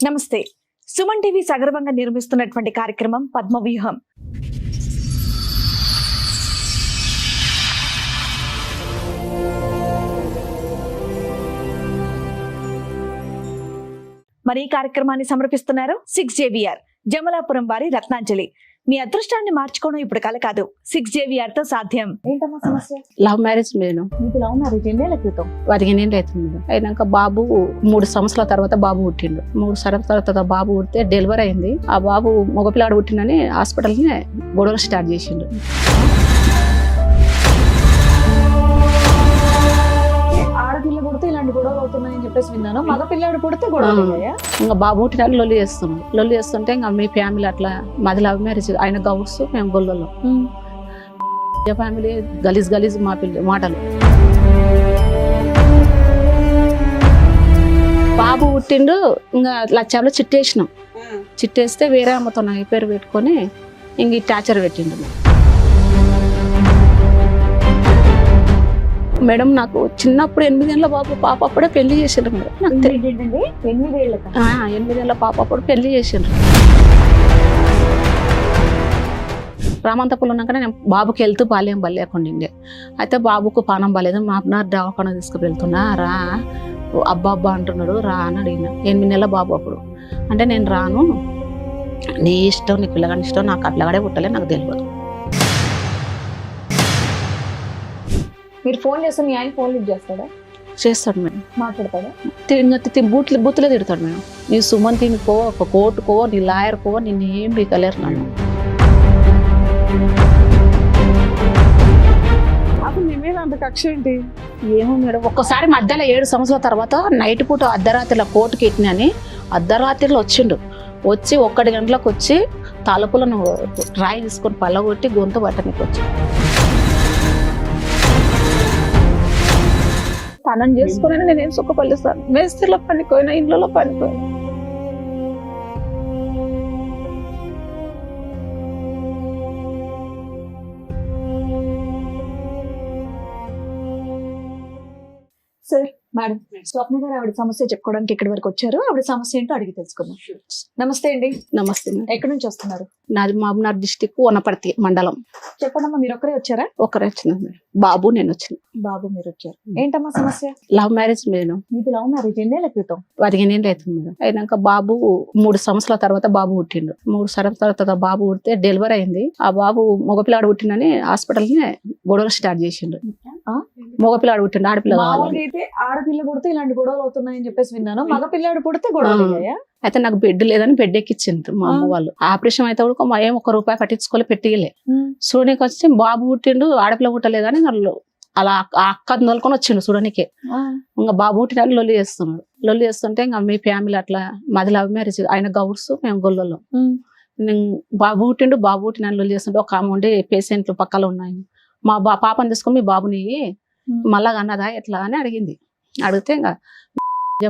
నమస్తే. సుమన్ టీవీ సగర్వంగా నిర్మిస్తున్నటువంటి కార్యక్రమం పద్మవ్యూహం. మరి ఈ కార్యక్రమాన్ని సమర్పిస్తున్నారు 6JVR జమలాపురం వారి రత్నాంజలి. మీ అదృష్టాన్ని మార్చుకోవడం ఇప్పుడు కల కాదు, 6JVR తో సాధ్యం. ఏంటమ్మా సమస్య? Love marriage madam. మీకు లవ్ మ్యారేజ్ ఎన్నేళ్ల క్రితం? 15 ఏళ్ళు అవుతుంది మేడం. అయినాక బాబు 3 సంవత్సరాల తర్వాత బాబు పుట్టిండు. 3 సంవత్సరాల తర్వాత బాబు పుడితే డెలివరీ అయింది. ఆ బాబు మగపిల్లాడు పుట్టిందని హాస్పిటల్ని గొడవలు స్టార్ట్ చేసిండు. ఆడపిల్ల పుడితే ఇలాంటి గొడవలు అవుతున్నాయని చెప్పేసి విన్నాను. మగపిల్లాడు పుడితే గొడవలు అయ్యాయా? ఇంకా బాబు పుట్టినాడు లొల్లి చేస్తున్నాం. లొల్లి చేస్తుంటే ఇంకా మీ ఫ్యామిలీ అట్లా మాది లవ్ మ్యారేజ్. ఆయన గౌడ్స్, మేము గొల్లలో. ఫ్యామిలీ గలీజ్ గలీజ్ మా మాటలు. బాబు పుట్టిండు. ఇంకా లచ్చాలో చిట్టేసినాం. చిట్టేస్తే వేరే అమ్మతో నా పేరు పెట్టుకొని ఇంక ఈ టార్చర్ పెట్టిండు. మేడం నాకు చిన్నప్పుడు 8 ఏళ్ళ బాబు పాప అప్పుడే పెళ్లి చేసిండ్రు మేడం. నాకు 8 ఏళ్ళ పాప అప్పుడు పెళ్లి చేసిండ్రు. రామంతపూర్లో ఉన్నాకనే నేను బాబుకి వెళ్తూ బాల్యం బలేకుండే. అయితే బాబుకు పానం బాలేదు. మా అబ్బాయి దవాఖాన తీసుకువెళ్తున్నా, రా అబ్బా అంటున్నాడు, రా అని అడిగిన. 8 నెలల బాబు అప్పుడు. అంటే నేను రాను, నీ ఇష్టం, నీ పిల్లగాని ఇష్టం, నాకు అట్లగాడే పుట్టలే, నాకు తెలియదు. మీరు ఫోన్ చేస్తే మీ ఆయన ఫోన్ లిఫ్ట్ చేస్తాడా? చేస్తాడు మేడం. మాట్లాడతాడా? బూతులే తిడతాడు మేడం. నీ సుమంతిని కో, ఒక కోర్టుకో, నీ లాయర్ కో, నిన్ను ఏం బీకలేరు నన్ను. అప్పుడు మీ మీద అంత కక్ష ఏంటి? ఏమో మేడం. ఒక్కసారి మధ్యలో 7 సంవత్సరాల తర్వాత నైట్ పూట అర్ధరాత్రిలో కోర్టుకి ఎట్టినని అర్ధరాత్రిలో వచ్చిండు. వచ్చి 1 గంటలకు వచ్చి తలుపులను రాయి తీసుకొని పళ్ళగొట్టి గొంతు పట్టనికి వచ్చి తనం చేసుకుని నేనేం సుఖపల్లిస్తాను. మేస్త్రిలో పనిపోయినా, ఇంట్లో పనిపోయినా. సార్, మేడం, స్వప్న గారు ఆవిడ సమస్య చెప్పుకోవడానికి ఇక్కడి వరకు వచ్చారు. ఆవిడ సమస్య ఏంటో అడిగి తెలుసుకుందాం. నమస్తే అండి. నమస్తే. ఎక్కడి నుంచి వస్తున్నారు? నాది మహబూబ్నగర్ డిస్టిక్, వనపర్తి మండలం. చెప్పండమ్మా, మీరు ఒక్కరే వచ్చారా? ఒకరే వచ్చింది మేడం. బాబు నేను వచ్చిన. బాబు మీరు వచ్చారు. ఏంటమ్మా సమస్య? Love marriage madam. మీకు లవ్ మ్యారేజ్ ఎన్నేళ్ల క్రితం? 15 ఏళ్ళు అవుతుంది మేడం. అయినాక బాబు 3 సంవత్సరాల తర్వాత బాబు పుట్టిండు. 3 సంవత్సరాల తర్వాత బాబు పుడితే డెలివరీ అయింది. ఆ బాబు మగపిల్లాడు పుట్టిందని హాస్పిటల్ని గొడవలు స్టార్ట్ చేసిండు. మగపిల్లాడు పుట్టిండు, ఆడపిల్ల కావాలి. అయితే ఆడపిల్ల పుడితే ఇలాంటి గొడవలు అవుతున్నాయని చెప్పేసి విన్నాను. మగపిల్లాడు పుడితే గొడవలు అయ్యాయా? అయితే నాకు బెడ్ లేదని బెడ్ ఎక్కిచ్చిండ్రు మా అమ్మ వాళ్ళు. ఆపరేషన్ అయితే కూడా ఏం 1 రూపాయి పట్టించుకోలే, పెట్టియలే. చూడనికి వచ్చి బాబు పుట్టిండు, ఆడపిల్ల పుట్టలేదని అలా ఆ అక్క నోలుకొని వచ్చిండు చూడనికే. ఇంకా బాబు పుట్టిన లొల్లి చేస్తున్నాడు. లొల్లి చేస్తుంటే ఇంకా మీ ఫ్యామిలీ అట్లా మాది లవ్ మ్యారేజ్. ఆయన గౌడ్స్, మేము గొల్లలో. బాబు పుట్టిన లొల్లి చేస్తుంటే ఒక ఆమె ఉండి పేషెంట్లు పక్కలో ఉన్నాయి. మా పాపని తీసుకొని మీ బాబుని మళ్ళా అన్నదా ఎట్లా అని అడిగింది. అడిగితే ఇంకా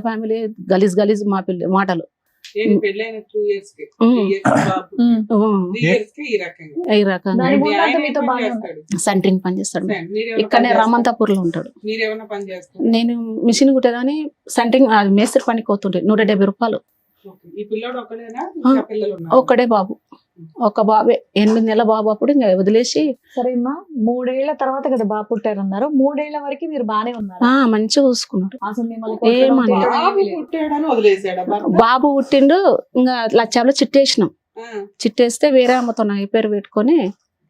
ఫ్యామిలీ గలీజ్ గలీజ్ మా మాటలు. సెంట్రింగ్ పని చేస్తాడు. ఇక్కడనే రామంతపూర్ లో ఉంటాడు. నేను మిషన్ కుట్టేదాని సెంట్రింగ్ మేస్త్రి పనికి పోతుండే. 170 రూపాయలు. ఒక్కడే బాబు, ఒక బాబే. 8 నెలల బాబు అప్పుడు ఇంకా వదిలేసి. సరేమ్మా, 3 ఏళ్ల తర్వాత కదా బాబు పుట్టారన్నారు. 3 ఏళ్ల వరకు మీరు బానే ఉన్నారు, మంచిగా చూసుకున్నారు. అసలు బాబు పుట్టిండు. ఇంకా లచ్చాలో చిట్టేసినాం. చిట్టేస్తే వేరే అమ్మతో నా పేరు పెట్టుకొని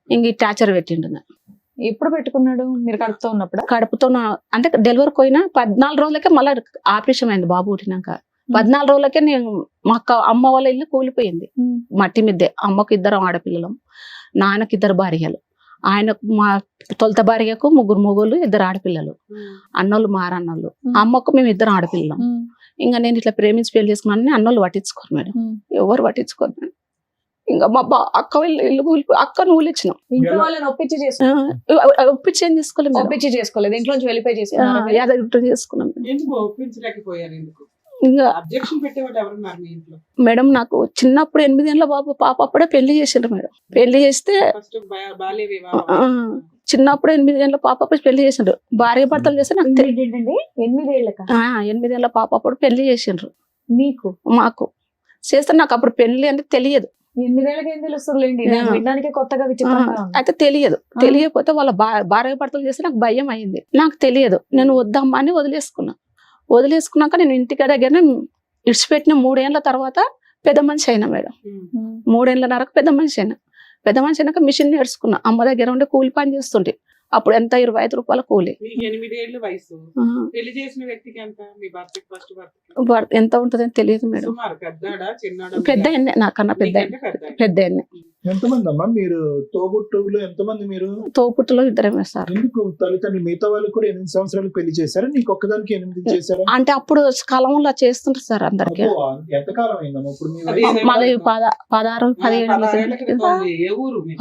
ఇంక ఈ టార్చర్ పెట్టిండు. ఎప్పుడు పెట్టుకున్నాడు? మీరు కడుపుతో ఉన్నప్పుడు? కడుపుతో అంటే డెలివరీ పోయినా 14 రోజులకే మళ్ళీ ఆపరేషన్ అయింది. బాబు పుట్టినాక 14 రోజులకే నేను మా అమ్మ వాళ్ళ ఇల్లు కూలిపోయింది. మట్టి మిద్దే. అమ్మకు 2 ఆడపిల్లలు, నాన్నకి 2 భార్యలు. ఆయన మా తొలత భార్యకు 3 మొగుళ్ళు, 2 ఆడపిల్లలు. అన్నోళ్ళు మారన్నోళ్ళు. అమ్మకు మేము 2 ఆడపిల్లలం. ఇంకా నేను ఇట్లా ప్రేమించి పెళ్లి చేసుకున్నాను. అన్నోళ్ళు పట్టించుకోరు మేడం, ఎవరు పట్టించుకోరు మేడం. ఇంకా మా అక్క ఇల్లు కూలిపోయి అక్కను ఊలిచ్చినాం. ఇంట్లో వాళ్ళని ఒప్పించి ఒప్పించి ఏం చేసుకోలేదు. ఒప్పించి చేసుకోలేదు, ఇంట్లోంచి వెళ్ళిపోయి చేసుకున్నాం. యాదగిరి చేసుకున్నాం. ఇంకా మేడం నాకు చిన్నప్పుడు 8 ఏళ్ళ బాబు పాప అప్పుడే పెళ్లి చేసిండ్రు మేడం. పెళ్లి చేస్తే చిన్నప్పుడు 8 ఏళ్ళ పాప అప్పుడు పెళ్లి చేసిండ్రు. భార్య భర్తలు చేస్తే నాకు 8 ఏళ్ల 8 ఏళ్ళ పాప అప్పుడు పెళ్లి చేసిండ్రు. మీకు మాకు చేస్తే నాకు అప్పుడు పెళ్లి అంటే తెలియదు. ఎన్ని వేలకి ఏం తెలుస్తుందిలేండి, ఆ. వినడానికే కొత్తగా విచిత్రంగా ఉంది. అయితే తెలియదు. తెలియకపోతే వాళ్ళ భార్య భర్తలు చేస్తే నాకు భయం అయింది. నాకు తెలియదు. నేను వద్దమ్మా అని వదిలేసుకున్నాక నేను ఇంటికి దగ్గర ఇడిచిపెట్టిన 3 ఏళ్ల తర్వాత పెద్ద మనిషి అయినా మేడం. 3 ఏళ్ళన్నరకు పెద్ద మనిషి అయినాక మిషన్ నేర్చుకున్నా. అమ్మ దగ్గర ఉండి కూలి పని చేస్తుంటే అప్పుడు ఎంత 25 రూపాయల కూలి. మీకు 8 ఏళ్ళ వయసు. పెళ్లి చేసిన వ్యక్తికి ఎంత? మీ భర్తకి ఫస్ట్ ఎంత ఉంటుందని తెలియదు మేడం. సుమారు పెద్దడా చిన్నడా? పెద్ద నాకన్నా పెద్ద పెద్ద ఎంతమంది అమ్మా మీరు తోబుట్టువులు? ఎంతమంది మీరు? తోపుట్టులో 2 సార్. ఎందుకు తల్లిదండ్రులు మిగతా వాళ్ళు కూడా 8 సంవత్సరాలకు పెళ్లి చేశారా? నీకు ఒక్కదానికి 8 చేశారా? అంటే అప్పుడు కాలంలో చేస్తుంటారు సార్ అందరికి. అబ్బో, ఎంతకాలం అయిందమ్మా ఇప్పుడు మీ అదే వయసు? మాది 16, 17 ఏ ఊరు మీది?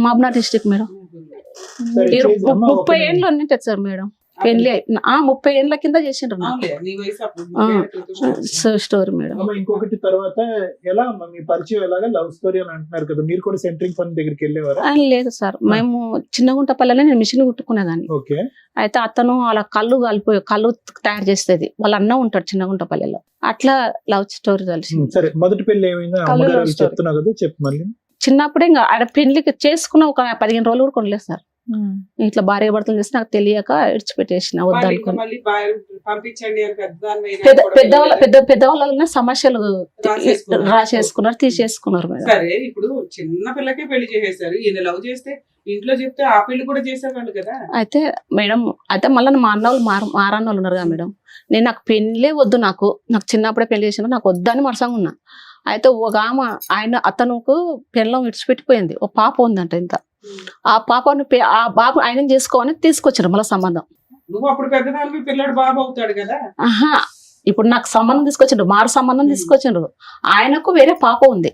Mahabubnagar district madam. సరే, చేసి అమ్మా, 30 ఏళ్ళు ఉన్నట్టు సార్ మేడం పెళ్లి 30 ఏళ్ళ కింద చేసిండ్రు నాకు. అవునులే, నీ వయసు అప్పుడు 30 ఏళ్ళ క్రితం. Story madam. అమ్మా, ఇంకొకటి తర్వాత ఎలా అమ్మా మీ పరిచయం ఎలాగా? లవ్ స్టోరీ అని అంటున్నారు కదా, మీరు కూడా సెంట్రింగ్ పని దగ్గరికి వెళ్ళేవారా? లేదు సార్, మేము చిన్నగుంటపల్లెలో నేను మిషన్ కుట్టుకునేదాన్ని. ఓకే. అయితే అతను అలా కళ్ళు తయారు చేసేది. వాళ్ళ అన్న ఉంటాడు చిన్నగుంటపల్లెలో. అట్లా లవ్ స్టోరీ తెలిసింది. సరే, మొదటి పెళ్లి ఏమైందా? కళ్ళు అమ్మగారు love story. చెప్తున్నావు కదా, చెప్పు మళ్ళీ. చిన్నప్పుడే ఇంకా ఆడ పెళ్లికి చేసుకున్న ఒక 15 రోజులు కూడా కొనలేదు సార్. ఇట్లా భార్య భర్తలు చేసి నాకు తెలియక ఇడిచిపెట్టేసిన వాళ్ళు ఇంకా వద్దనుకుని. మళ్ళీ పంపించండి అని పెద్దవాళ్ళ సమస్యలు రాసేసుకున్నారు, తీసేసుకున్నారు మేడం. సరే, ఇప్పుడు చిన్న పిల్లకే పెళ్లి చేసేసారు. ఈయన లవ్ చేస్తే ఇంట్లో చెప్తే ఆ పెళ్లి కూడా చేసేవాళ్ళు కదా. అయితే మేడం, అయితే మళ్ళీ మా అన్న వాళ్ళు మారన్న వాళ్ళు ఉన్నారు కదా మేడం. నాకు పెళ్ళే వద్దు, నాకు చిన్నప్పుడే పెళ్లి చేసిన, నాకు వద్దని మనసంగా ఉన్నా. అయితే ఒక అతనుకు పెళ్ళం విడిచిపెట్టిపోయింది. ఒక పాప ఉందంట ఇంత. ఆ పాపను ఆ బాబు ఆయన చేసుకోవాలని తీసుకొచ్చారు మళ్ళీ సంబంధం. నువ్వు అప్పుడు పెద్దదానికి పిల్లడు బాబు అవుతాడు కదా. ఆహా, ఇప్పుడు నాకు సంబంధం తీసుకొచ్చిండ్రు, మారు సంబంధం తీసుకొచ్చిండ్రు. ఆయనకు వేరే పాప ఉంది.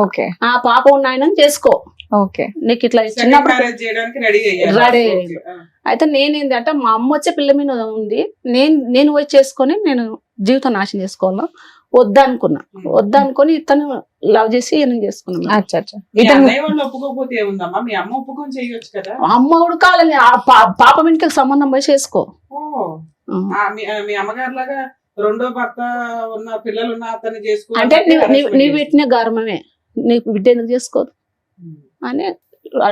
ఓకే. ఆ పాప ఉన్న ఆయన చేసుకో, ఓకే, నీకు ఇట్లా సెకండ్ చిన్నప్పుడు మ్యారేజ్ చేయడానికి రెడీ రెడీ అయ్యారు. అయితే నేనేంటంటే మా అమ్మ వచ్చే పిల్ల మీద ఉంది, నేను పోయి చేసుకొని నేను జీవితం నాశనం చేసుకోవాలా వద్దనుకొని ఇతను లవ్ చేసి ఈయన చేసుకున్నాను. వాళ్ళు ఒప్పుకోకపోతే ఏముందమ్మా, మీ అమ్మ ఒప్పుకొని చేయొచ్చు కదా. అమ్మ కూడా కాలని పాప వెనుకకి సంబంధం పోయి చేసుకో. మీ అమ్మగారు లాగా రెండో భర్త ఉన్న పిల్లలు ఉన్న అతన్ని చేసుకో అంటే నీ పెట్టిన గర్వమే, నీకు బిడ్డ ఎందుకు చేసుకోదు అని.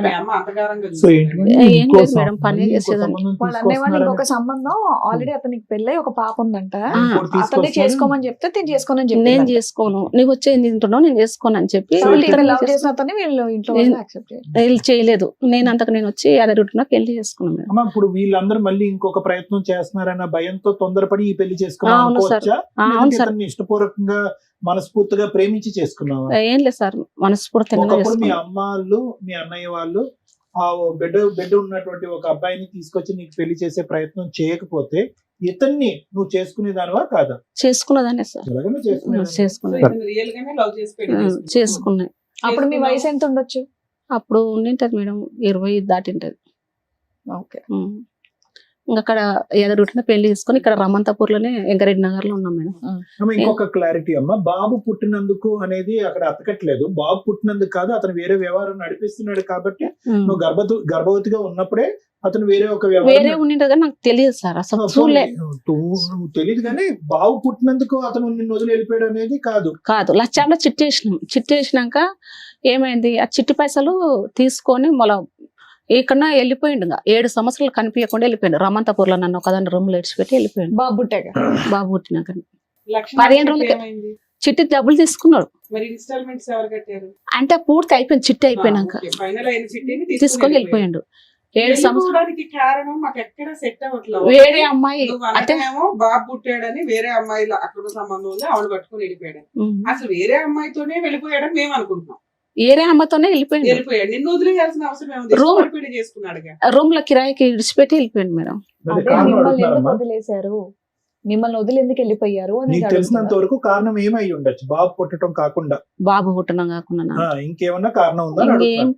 మీ అమ్మ అంతగారంగా సో ఏంటి మేడం? ఏం ఇంకో లేదు మేడం, పని ఇంకో చేసేదాన్ని. సంబంధం వాళ్ళు అనేవాళ్ళు తీసుకొస్తున్నారని- ఇంకొక సంబంధం ఆల్రెడీ అతనికి పెళ్ళై ఒక పాప ఉందంట, ఇంకోటి అతన్ని తీసుకొస్తున్నారని- చేసుకోమని చెప్తే తిని చేసుకోనని నేను చెప్పి చేసుకోను, నీకు వచ్చేది తింటున్నావు, నేను చేసుకోను అని చెప్పి లవ్ చేసిన అతన్ని వీళ్ళు ఇంట్లో యాక్సెప్ట్ చేయాలి. వీళ్ళు చేయలేదు. నేను వచ్చి ఎదురుంటున్నా పెళ్లి చేసుకున్నాను మేడం. అమ్మా, ఇప్పుడు వీళ్ళందరూ మళ్ళీ ఇంకొక ప్రయత్నం చేస్తున్నారన్న భయంతో తొందరపడి ఈ పెళ్లి చేసుకున్నావు అవును సార్. అనుకోవచ్చా? అవును లేదంటే సార్. ఇతన్ని ఇష్టపూర్వకంగా మనస్ఫూర్తిగా ప్రేమించి చేసుకున్నావా? ఏం లేదు సార్, మనస్ఫూర్తిగా ఒకప్పుడు మీ చేసుకున్నాను. అమ్మ వాళ్ళు మీ అన్నయ్య వాళ్ళు ఆ బిడ్డ ఉన్నటువంటి ఒక అబ్బాయిని తీసుకొచ్చి నీకు పెళ్లి చేసే ప్రయత్నం చేయకపోతే ఇతన్ని నువ్వు చేసుకునేదానివా కాదా? చేసుకున్నదానే సార్, ఎలాగైనా చేసుకునేదానివా? చేసుకున్నాను, రియల్ గానే లవ్ చేసి పెళ్లి చేసుకున్నావు. చేసుకున్నాయి. అప్పుడు మీ వయసు ఎంత ఉండొచ్చు? అప్పుడు ఉండింటది మేడం, 20 దాటింటది. ఓకే. ఇంకా అక్కడ ఎదురుంటున్న పెళ్లి చేసుకుని ఇక్కడ రమంతాపూర్ లోనే వెంకరెడ్డి నగర్ లో ఉన్నాం మేడం. అమ్మ, ఇంకొక క్లారిటీ అమ్మ, బాబు పుట్టినందుకు అనేది అక్కడ అతకట్లేదు. బాబు పుట్టినందుకు కాదు, అతను వేరే వ్యవహారం నడిపిస్తున్నాడు కాబట్టి నువ్వు గర్భవతిగా ఉన్నప్పుడే అతను వేరే ఒక వేరే వ్యవహారం ఉండింటది కానీ నాకు తెలియదు సార్, అసలు చూడలే. నువ్వు తెలియదు కానీ బాబు పుట్టినందుకు అతను నిన్ను వదిలి వెళ్ళిపోయాడు అనేది కాదు. లక్షల్లో చిట్టేసినాక ఏమైంది, ఆ చిట్టి పైసలు తీసుకొని మళ్ళీ ఇక్కడ వెళ్ళిపోయిండు. 7 సంవత్సరాలు కనిపించకుండా వెళ్ళిపోయిండు. రమంతాపూర్ లో నన్ను ఒకదాన్ని రూమ్ లో ఇడిచిపెట్టి వెళ్ళిపోయిండు. బాబు పుట్టాక బాబు పుట్టినాక లక్ష 15 రోజులకి ఏమైంది? చిట్టి డబ్బులు తీసుకున్నాడు. మరి ఇన్స్టాల్మెంట్స్ ఎవరు కట్టారు? అంటే పూర్తి అయిపోయింది, చిట్టి అయిపోయినాక ఫైనల్ అయిన చిట్టిని తీసుకొని వెళ్ళిపోయిండు. 7 సంవత్సరాలు వెళ్ళిపోవడానికి కారణం మాకు ఎక్కడ సెట్ అవ్వట్లేదు. వేరే అమ్మాయి అంటే అంటే బాబు పుట్టాడని వేరే అమ్మాయిల అక్కడ సంబంధం ఉంది, ఆవిడ పట్టుకుని వెళ్ళిపోయాడు. అసలు వేరే అమ్మాయితోనే వెళ్ళిపోయాడని మేము అనుకుంటున్నాం. వేరే అమ్మతోనే వెళ్ళిపోయిండు. నిన్ను వదిలేయాల్సిన అవసరం ఏముంది? రూమ్- పెళ్లి చేసుకున్నాడుగా. రూమ్ లో కిరాయికి ఇడిచిపెట్టి వెళ్ళిపోయిండు మేడం. అదే అదే కారణం మిమ్మల్ని ఎందుకు అడుగుతున్నారమ్మా. వదిలేశారు, మిమ్మల్ని వదిలి ఎందుకు వెళ్ళిపోయారు అని నీకు తెలిసినంత వరకు కారణం ఏమై ఉండొచ్చు బాబు పుట్టడం కాకుండా? బాబు పుట్టడం కాకుండా నాకు. ఇంకేమన్నా కారణం ఉందా అని ఇంకేం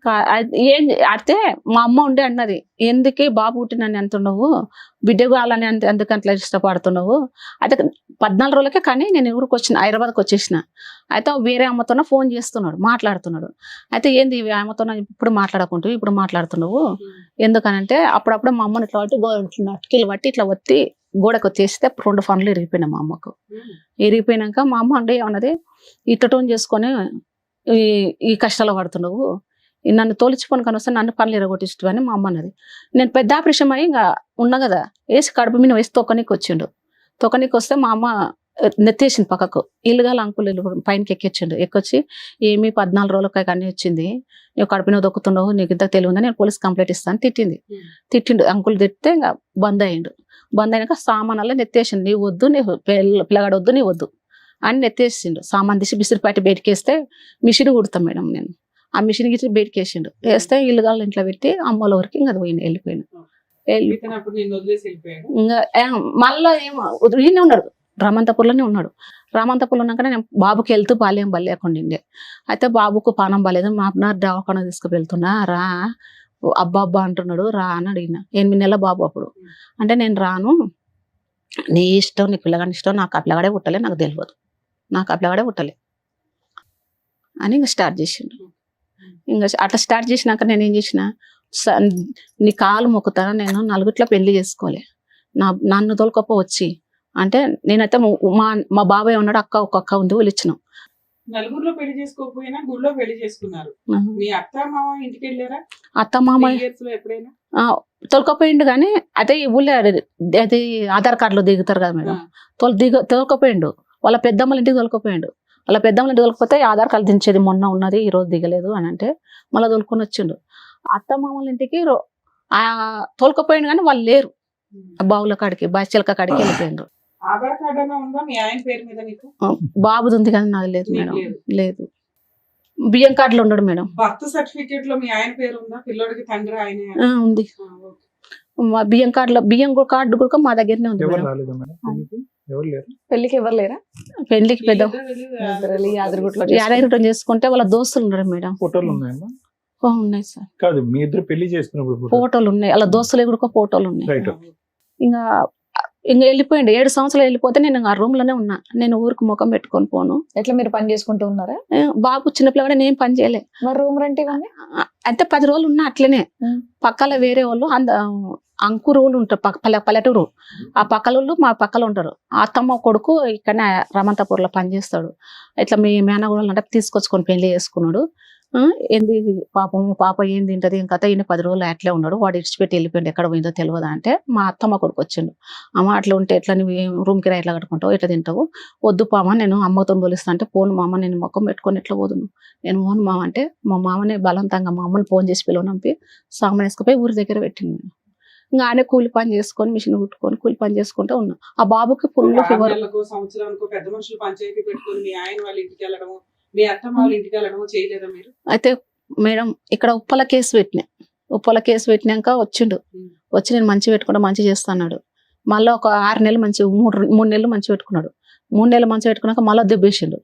ఏం అయితే మా అమ్మ ఉండే అన్నది, ఎందుకే బాబు పుట్టినని అంటున్నావు, బిడ్డ కావాలని ఎందుకు అట్లా ఇష్టపడుతున్నావు. అయితే 14 రోజులకే కానీ నేను ఊరికి వచ్చిన, హైదరాబాద్కి వచ్చేసిన. అయితే వేరే అమ్మతోనే ఫోన్ చేస్తున్నాడు, మాట్లాడుతున్నాడు. అయితే ఏంది ఆమెతో ఇప్పుడు మాట్లాడుకుంటూ ఇప్పుడు మాట్లాడుతున్నావు ఎందుకనంటే, అప్పుడప్పుడు మా అమ్మని ఇట్లా బట్టి అటుకీలు బట్టి ఇట్లా ఒత్తి గోడకు వచ్చేస్తే 2 పనులు ఇరిగిపోయినాయి మా అమ్మకు. ఇరిగిపోయినాక మా అమ్మ అంటే ఏమన్నది, ఇట్టటోన్ చేసుకొని ఈ కష్టాలు పడుతున్నావు, నన్ను తోలిచుకొని కానీ వస్తే నన్ను పనులు ఇరగొట్టిస్తు అని మా అమ్మ అన్నది. నేను పెద్ద ఆపరేషన్ అయ్యి ఇంకా ఉన్నా కదా, వేసి కడుపు మీద వేసి తొక్కనికి వచ్చిండు. తొక్కనికి వస్తే మా అమ్మ నెత్తేసింది పక్కకు. ఇల్లుగా అంకులు పైనకి ఎక్కిచ్చిండు. ఎక్కొచ్చి ఏమి 14 రోజులకి అన్నీ వచ్చింది, నువ్వు కడుపున దొక్కుతున్నావు, నీకు ఇంత తెలివి ఉందని నేను పోలీస్ కంప్లైంట్ ఇస్తాను తిట్టిండు. అంకులు తిట్టితే ఇంకా బంద్ అయ్యిండు. బంద్ అయినాక సామాన్లలో నెత్తేసిండు. నీ వద్దు, నీ పిల్లగాడు వద్దు, నీ వద్దు అని నెత్తేసిండు. సామాన్ తీసి బిసిరిపాటి బయటకి వేస్తే మిషన్ కుడతాం మేడం నేను. ఆ మిషన్ గిచ్చి బయటకి వేసిండు. వేస్తే ఇల్లుగా ఇంట్లో పెట్టి అమ్మల వరకు ఇంకా పోయింది, వెళ్ళిపోయినా. ఇంకా మళ్ళా ఏమో ఈయనే ఉన్నాడు, రామంతపూర్లోనే ఉన్నాడు. రామంతపూర్లో ఉన్నాక నేను బాబుకి వెళ్తూ బాల్యం బలేకుండే. అయితే బాబుకు పానం బాలేదు, మా అబ్బాయి దవాఖాన తీసుకువెళ్తున్నా, రా అబ్బా అంటున్నాడు, రా అని అడిగిన. 8 నెలల బాబు అప్పుడు. అంటే నేను రాను, నీ ఇష్టం, నీ పిల్లగాని ఇష్టం, నాకు ఆ పిల్లగాడే పుట్టలే, నాకు తెలియదు, నాకు ఆ పిల్లగాడే పుట్టలే అని ఇంకా స్టార్ట్ చేసిండు. ఇంకా అట్లా స్టార్ట్ చేసినాక నేను ఏం చేసిన, నీ కాలు మొక్కుతాను, నేను నలుగుట్ల పెళ్లి చేసుకోలే, నన్ను తోలుకొప్ప వచ్చి అంటే నేనైతే మా బాబాయ్ ఉన్నాడు, ఒక అక్క ఉంది, వాళ్ళు ఇచ్చినాం. నలుగురులో పెళ్లి చేసుకోకపోయినా గుడిలో పెళ్లి చేసుకున్నారు. మీ అత్త మామ ఇంటికి వెళ్ళారా? అత్త మామ ఎప్పుడైనా తోలుకపోయిండు, కానీ అదే ఊళ్ళో అది ఆధార్ కార్డులో దిగుతారు కదా మేడం, తోలుకపోయిండు. వాళ్ళ పెద్దమ్మల ఇంటికి తోలుకపోయిండు. వాళ్ళ పెద్దమ్మల ఇంటికి తోలుకపోతే ఆధార్ కార్డు దించేది మొన్న ఉన్నది, ఈ రోజు దిగలేదు అని అంటే మళ్ళీ తోలుకొని వచ్చిండు. అత్త మామల ఇంటికి తోలుకపోయిండు, కానీ వాళ్ళు లేరు. బావుల కాడికి బాచిలక కాడికి వెళ్ళిపోయిండ్రు. ఆధార్ కార్డు అయినా ఉందా మీ ఆయన పేరు మీద? నీకు బాబుది ఉంది కానీ నాకు లేదు మేడం. లేదు. బియ్యం కార్డులో ఉన్నాడు మేడం. బర్త్ సర్టిఫికేట్ లో మీ ఆయన పేరు ఉందా? పిల్లోడికి తండ్రి ఆయన ఉంది. బియ్యం కార్డు కూడా మా దగ్గరనే ఉంది. పెళ్లికి ఎవరు లేరా? పెళ్లికి పెద్ద యాదగిరిగుట్టం చేసుకుంటే వాళ్ళ దోస్తులు ఉన్నారు మేడం. ఫోటోలు ఉన్నాయమ్మా? ఉన్నాయి సార్. కాదు, మీ ఇద్దరు పెళ్లి చేసుకున్నప్పుడు ఫోటోలు ఉన్నాయి, వాళ్ళ దోస్తులు కూడా ఫోటోలు ఉన్నాయి. ఇంకా వెళ్ళిపోయిండు. 7 సంవత్సరాలు వెళ్ళిపోతే నేను ఆ రూమ్ లోనే ఉన్నా. నేను ఊరికి ముఖం పెట్టుకొని పోను. ఎట్లా మీరు పని చేసుకుంటూ ఉన్నారా? బాబు చిన్నపిల్లగా నేను పని చేయలే. మరి రూమ్ రెంట్ ఇవ్వండి అంటే 10 రోజులు ఉన్నా అట్లనే. పక్కల వేరే వాళ్ళు అంకురు ఉంటారు, పల్లెటూరు. ఆ పక్కల మా పక్కల ఉంటారు. అత్తమ్మ కొడుకు ఇక్కడనే రామంతపూర్లో పనిచేస్తాడు. ఇట్లా మీ మేనగూడలు అంటే తీసుకొచ్చుకొని పెళ్లి చేసుకున్నాడు. ఏంది పాప ఏం తింటది ఇంకా 10 రోజులు అట్లే ఉన్నాడు. వాడు ఇడిచిపెట్టి వెళ్ళిపోయింది, ఎక్కడ పోయిందో తెలియదా అంటే మా అత్తమ్మ కొడుకు వచ్చిండు. అమ్మ అట్లా ఉంటే ఎట్లా నువ్వు రూమ్ కిరా ఎట్లా కట్టుకుంటావు, ఎట్లా తింటావు, వద్దు పామ నేను అమ్మతో పోలిస్తా అంటే పోను మామ, నేను మొక్కం పెట్టుకొని ఎట్లా పోదును, నేను పోను మామ అంటే మా మామనే బలవంతంగా మా అమ్మని ఫోన్ చేసి పిలవనంపి సామాన్ వేసుకుపోయి ఊరి దగ్గర పెట్టింది. ఇంకా ఆయన కూలి పని చేసుకొని మిషన్ కుట్టుకొని కూలి పని చేసుకుంటూ ఉన్నా. ఆ బాబుకి ఫుల్ ఫీవర్. సంవత్సరానికి పెద్ద మనుషులు పంచాయతీ పెట్టుకొని మీ ఆయన వాళ్ళ ఇంటికి వెళ్ళడము, మీ అత్తమ్మ వాళ్ళ ఇంటికి వెళ్ళడము చేయలేదా మీరు? అయితే మేడం ఇక్కడ ఉప్పల కేసు పెట్టినాక వచ్చిండు. వచ్చి నేను మంచి పెట్టుకుంటా, మంచి చేస్తాడు. మళ్ళీ ఒక 6 నెలలు మంచి 3 నెలలు మంచి పెట్టుకున్నాడు. 3 నెలలు మంచి పెట్టుకున్నాక మళ్ళీ దెబ్బేసిండు.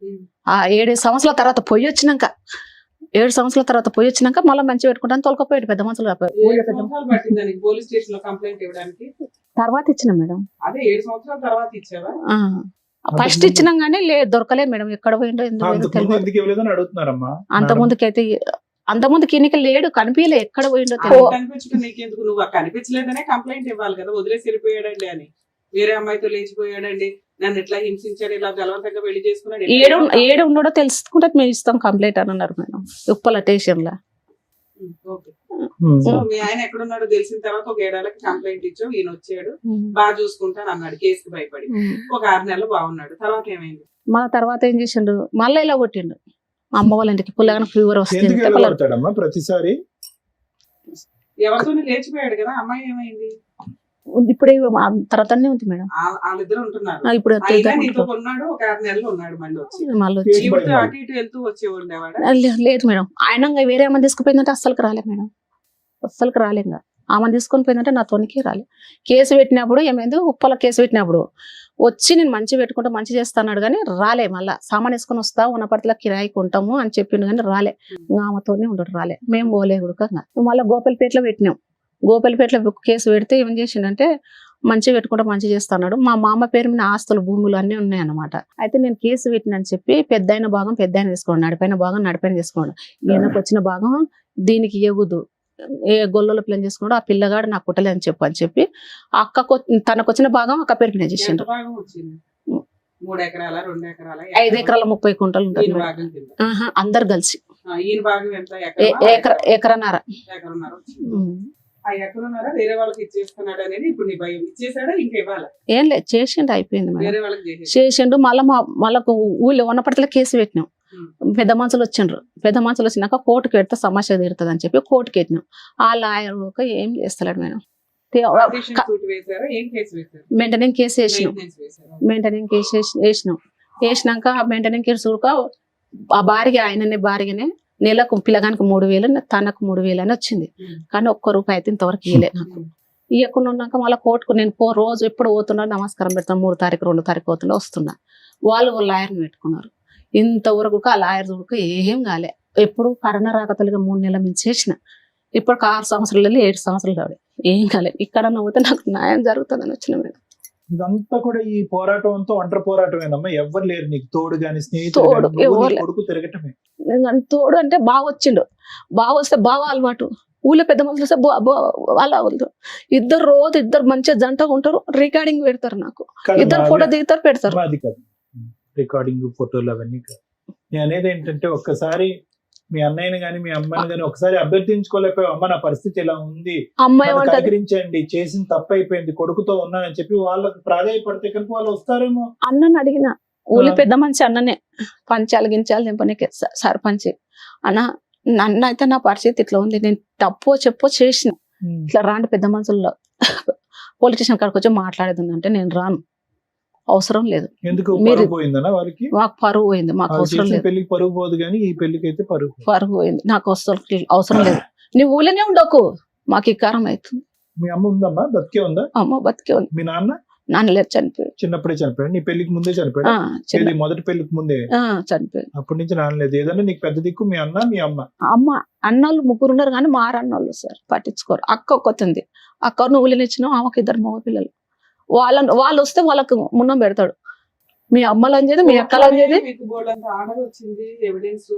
ఆ 7 సంవత్సరాల తర్వాత పోయి వచ్చినాక 7 సంవత్సరాల తర్వాత పోయి వచ్చినాక మళ్ళీ మంచి పెట్టుకుంటాను తోలుకపోయాడు. పెద్ద మనుషులు పోలీస్ స్టేషన్ లో కంప్లైంట్ ఇవ్వడానికి తర్వాత ఇచ్చిన మేడం. అదే 7 సంవత్సరాల తర్వాత ఇచ్చావా? ఫస్ట్ ఇచ్చినాం కానీ దొరకలేదు మేడం, ఎక్కడ పోయిండో అంత ముందుకి ఎన్నిక లేడు, కనిపించలే, ఎక్కడ పోయిండో నీకెందుకు? నువ్వు కనిపించలేదనే కంప్లైంట్ ఇవ్వాలి కదా, వదిలేసి వెళ్ళిపోయాడండి అని. వేరే అమ్మాయితో లేచిపోయాడండి, నన్ను ఎట్లా హింసించాడు, ఇలా బలవంతంగా పెళ్లి చేసుకున్నాడు, ఏడు ఉన్నాడో తెలుసుకుంటే మేము ఇస్తాం కంప్లైంట్ అని అన్నారు మేడం ఉప్పల స్టేషన్ లో. సో మీ ఆయన ఎక్కడున్నాడో తెలిసిన తర్వాత ఒక 7 ఏళ్ళకి కంప్లైంట్ ఇచ్చావు, ఈయన వచ్చాడు బాగా చూసుకుంటాను అన్నాడు, కేసుకి భయపడి. ఒక 6 నెలలు బాగున్నాడు. తర్వాత ఏమైంది? మళ్ళీ తర్వాత ఏం చేసిండు, మళ్ళీ ఇలా కొట్టిండు. అమ్మ వాళ్ళ ఇంటికి పుల్లగా ఫీవర్ వస్తుంది ప్రతిసారి. ఎవరితోనే లేచిపోయాడు కదా, అమ్మాయి ఏమైంది? ఇప్పుడు తర్వాతనే ఉంది మేడం. వాళ్ళిద్దరు ఉంటున్నారు. ఇప్పుడు ఉన్నాడు, ఒక 6 నెలలు ఉన్నాడు. మళ్ళీ అటు ఇటు వెళ్తూ వచ్చేవాడు? లేదు మేడం. ఆయన వేరే అమ్మ తీసుకుపోయిందంటే అస్సలుకి రాలే మేడం, అస్సలుకి రాలే. ఇంకా ఆమె తీసుకొని పోయిందంటే నాతోనికి రాలే. కేసు పెట్టినప్పుడు ఏమైంది, ఉప్పల కేసు పెట్టినప్పుడు వచ్చి నేను మంచి పెట్టుకుంటా మంచి చేస్తాడు కానీ రాలే. మళ్ళీ సామాన్ వేసుకొని వస్తా ఉన్నపట్ల కిరాయికి ఉంటాము అని చెప్పిండు కానీ రాలే. ఇంకా ఆమెతోనే ఉండడు, రాలే. మేము పోలే గుడకంగా. మళ్ళీ గోపాలపేటలో పెట్టినాం. గోపాలపేటలో కేసు పెడితే ఏం చేసిండంటే మంచి పెట్టుకుంటా మంచి చేస్తున్నాడు. మా మామ పేరు మీద ఆస్తులు భూములు అన్నీ ఉన్నాయన్నమాట. అయితే నేను కేసు పెట్టినని చెప్పి పెద్దయిన భాగం పెద్దాయన తీసుకోండి, నడిపైన భాగం నడిపైన తీసుకోండి, ఈయనకు వచ్చిన భాగం దీనికి ఎగుదు ఏ గొల్లలో ప్లాన్ చేసుకున్నాడు ఆ పిల్లగాడు నాకు కుట్టలే అని చెప్పి ఆ అక్కకు తనకు వచ్చిన భాగం అక్క పేరు మీద ఎంత చేసిండు. భాగం వచ్చింది? 3 ఎకరాల 2 ఎకరాల 5 ఎకరాల 30 కుంటలు ఉంటుంది ఈయన మేడం. భాగం కింద. ఆహా, అందరు కలిసి ఈయన భాగం ఎంత? ఎకరన్నర. ఎకరన్నర వచ్చింది. ఆ ఎకరన్నర వేరే వాళ్ళకి ఇచ్చేస్తున్నాడు అనేది ఇప్పుడు నీ భయం. ఇచ్చేసాడా ఇంకా ఇవ్వాలా? ఏం లేదు చేసిండు అయిపోయింది మేడం. వేరే వాళ్ళకి చేసేసి చేసిండు. మళ్ళకు ఊళ్ళో ఉన్నపడతలో కేసు పెట్టినాం. పెద్ద మనుషులు వచ్చిండ్రు. పెద్ద మనుషులు వచ్చినాక కోర్టుకి పెడితే సమస్య తీరుతుంది అని చెప్పి కోర్టుకి పెట్టినాం. ఆ లాయర్ ఏం చేస్తలేడు మేడం. పార్టీషన్ సూట్ వేశారా? ఏం కేసు వేశారు? మెయింటెనింగ్ కేసు వేసినాం. మెయింటెనెన్స్ వేశారా? మెయింటెనింగ్ కేసు వేసినాక మెయింటెనింగ్ కేసు చూడక ఆ భార్యనే నెలకు పిల్లగానికి 3,000 తనకు 3,000 అని వచ్చింది. కానీ ఒక్క రూపాయి అయితే ఇంతవరకు ఇవ్వలే నాకు. ఇవ్వకుండా ఉన్నాక మళ్ళీ కోర్టుకు నేను రోజు ఎప్పుడు పోతున్నా నమస్కారం పెడతాను. 3 తారీఖు 2 తారీఖు పోతున్నా వస్తున్నా. వాళ్ళు లాయర్ని పెట్టుకున్నారు. ఇంతవరకు ఆ లాయర్ చూడక ఏం కాలే. ఎప్పుడు కరోనా రాకతలుగా 3 నెలల నుంచి చేసిన. ఇప్పుడు 6 సంవత్సరాలు 7 సంవత్సరాలు ఏం కాలేదు. ఇక్కడ పోతే నాకు న్యాయం జరుగుతుందని వచ్చిన మేడం. ఇదంతా కూడా ఈ పోరాటం అంతా ఒంటరి పోరాటమేనమ్మా. ఎవరు లేరు నీకు తోడు గాని, స్నేహితుడు తోడు గాని, నువ్వు ఎవరు నీ లేరు. కొడుకు తిరగటమే. తోడు అంటే బాగా వచ్చిండు. బాగా వస్తే బాగా అలవాటు. ఊళ్ళో పెద్ద మనుషులు వస్తే వాళ్ళ ఇద్దరు మంచిగా జంటగా ఉంటారు. రికార్డింగ్ పెడతారు నాకు. కాదు, ఇద్దరు మా ఫోటో దిగుతారు పెడతారు. అమ్మా, అది కాదు రికార్డింగ్ ఫోటోలు అవన్నీ కాదు. నేను అనేది ఏంటంటే ఒక్కసారి మీ అన్నయ్యని గాని మీ అమ్మని గాని ఒకసారి అభ్యర్థించుకోలేకపోయావు. అమ్మ నా పరిస్థితి ఇలా ఉంది, అమ్మాయి నన్ను ఏమంటది, కనికరించండి, చేసిన తప్పు అయిపోయింది, కొడుకుతో ఉన్నానని చెప్పి వాళ్ళకి ప్రాధాయపడితే కనుక వాళ్ళు వస్తారేమో. అన్నని అడిగిన ఊళ్ళో పెద్ద మంచి అన్ననే పంచాలు గించాలు దింపనీకి సర్పంచ్ అన్న నన్ను అయితే నా పరిస్థితి ఇట్లా ఉంది, నేను తప్పో చెప్పో చేసిన, ఇట్లా రాండి పెద్ద మనుషుల్లో పోలీస్ స్టేషన్ కాడికి వచ్చి మాట్లాడేది అంటే నేను రాను, అవసరం లేదు. ఎందుకు మీరు- పరువు పోయిందనా వాళ్ళకి? మాకు పరువు పోయింది, మాకు వాళ్ళు అవసరం చేసిన లేదు. పెళ్లికి పరువు పోదు కానీ ఈ పెళ్లికి అయితే పరువు. పరువు పోయింది, నాకు అవసరం లేదు. నువ్వు ఊళ్ళోనే ఉండకు, మాకు ఇకారం అవుతుంది. మీ అమ్మ ఉందమ్మా? బతికే ఉందా? అమ్మ బతికే ఉంది. మీ నాన్న నాన్న లేదు, చనిపోయాడు. చిన్నప్పుడే చనిపోయాడు? నీ పెళ్లికి ముందే చనిపోయాడు? చిన్న మొదటి పెళ్లికి ముందే? చనిపోయాడు. అప్పటి నుంచి నాన్న లేదు. ఏదన్నా నీకు పెద్ద దిక్కు మీ అన్న మీ అమ్మ? అమ్మ అన్నోళ్ళు 3 ఉన్నారు కానీ మారన్నోళ్ళు సార్ పట్టించుకోరు. అక్క ఒక్కతుంది. అక్క నువ్వులు ఇచ్చినావు, ఆమెకు 2 మగ పిల్లలు. వాళ్ళు వస్తే వాళ్ళకు మున్నం పెడతాడు. మీ అమ్మలని చేది, మీ అక్కలని చేది. మీకు బోర్డు అంతా ఆర్డర్ వచ్చింది, ఎవిడెన్స్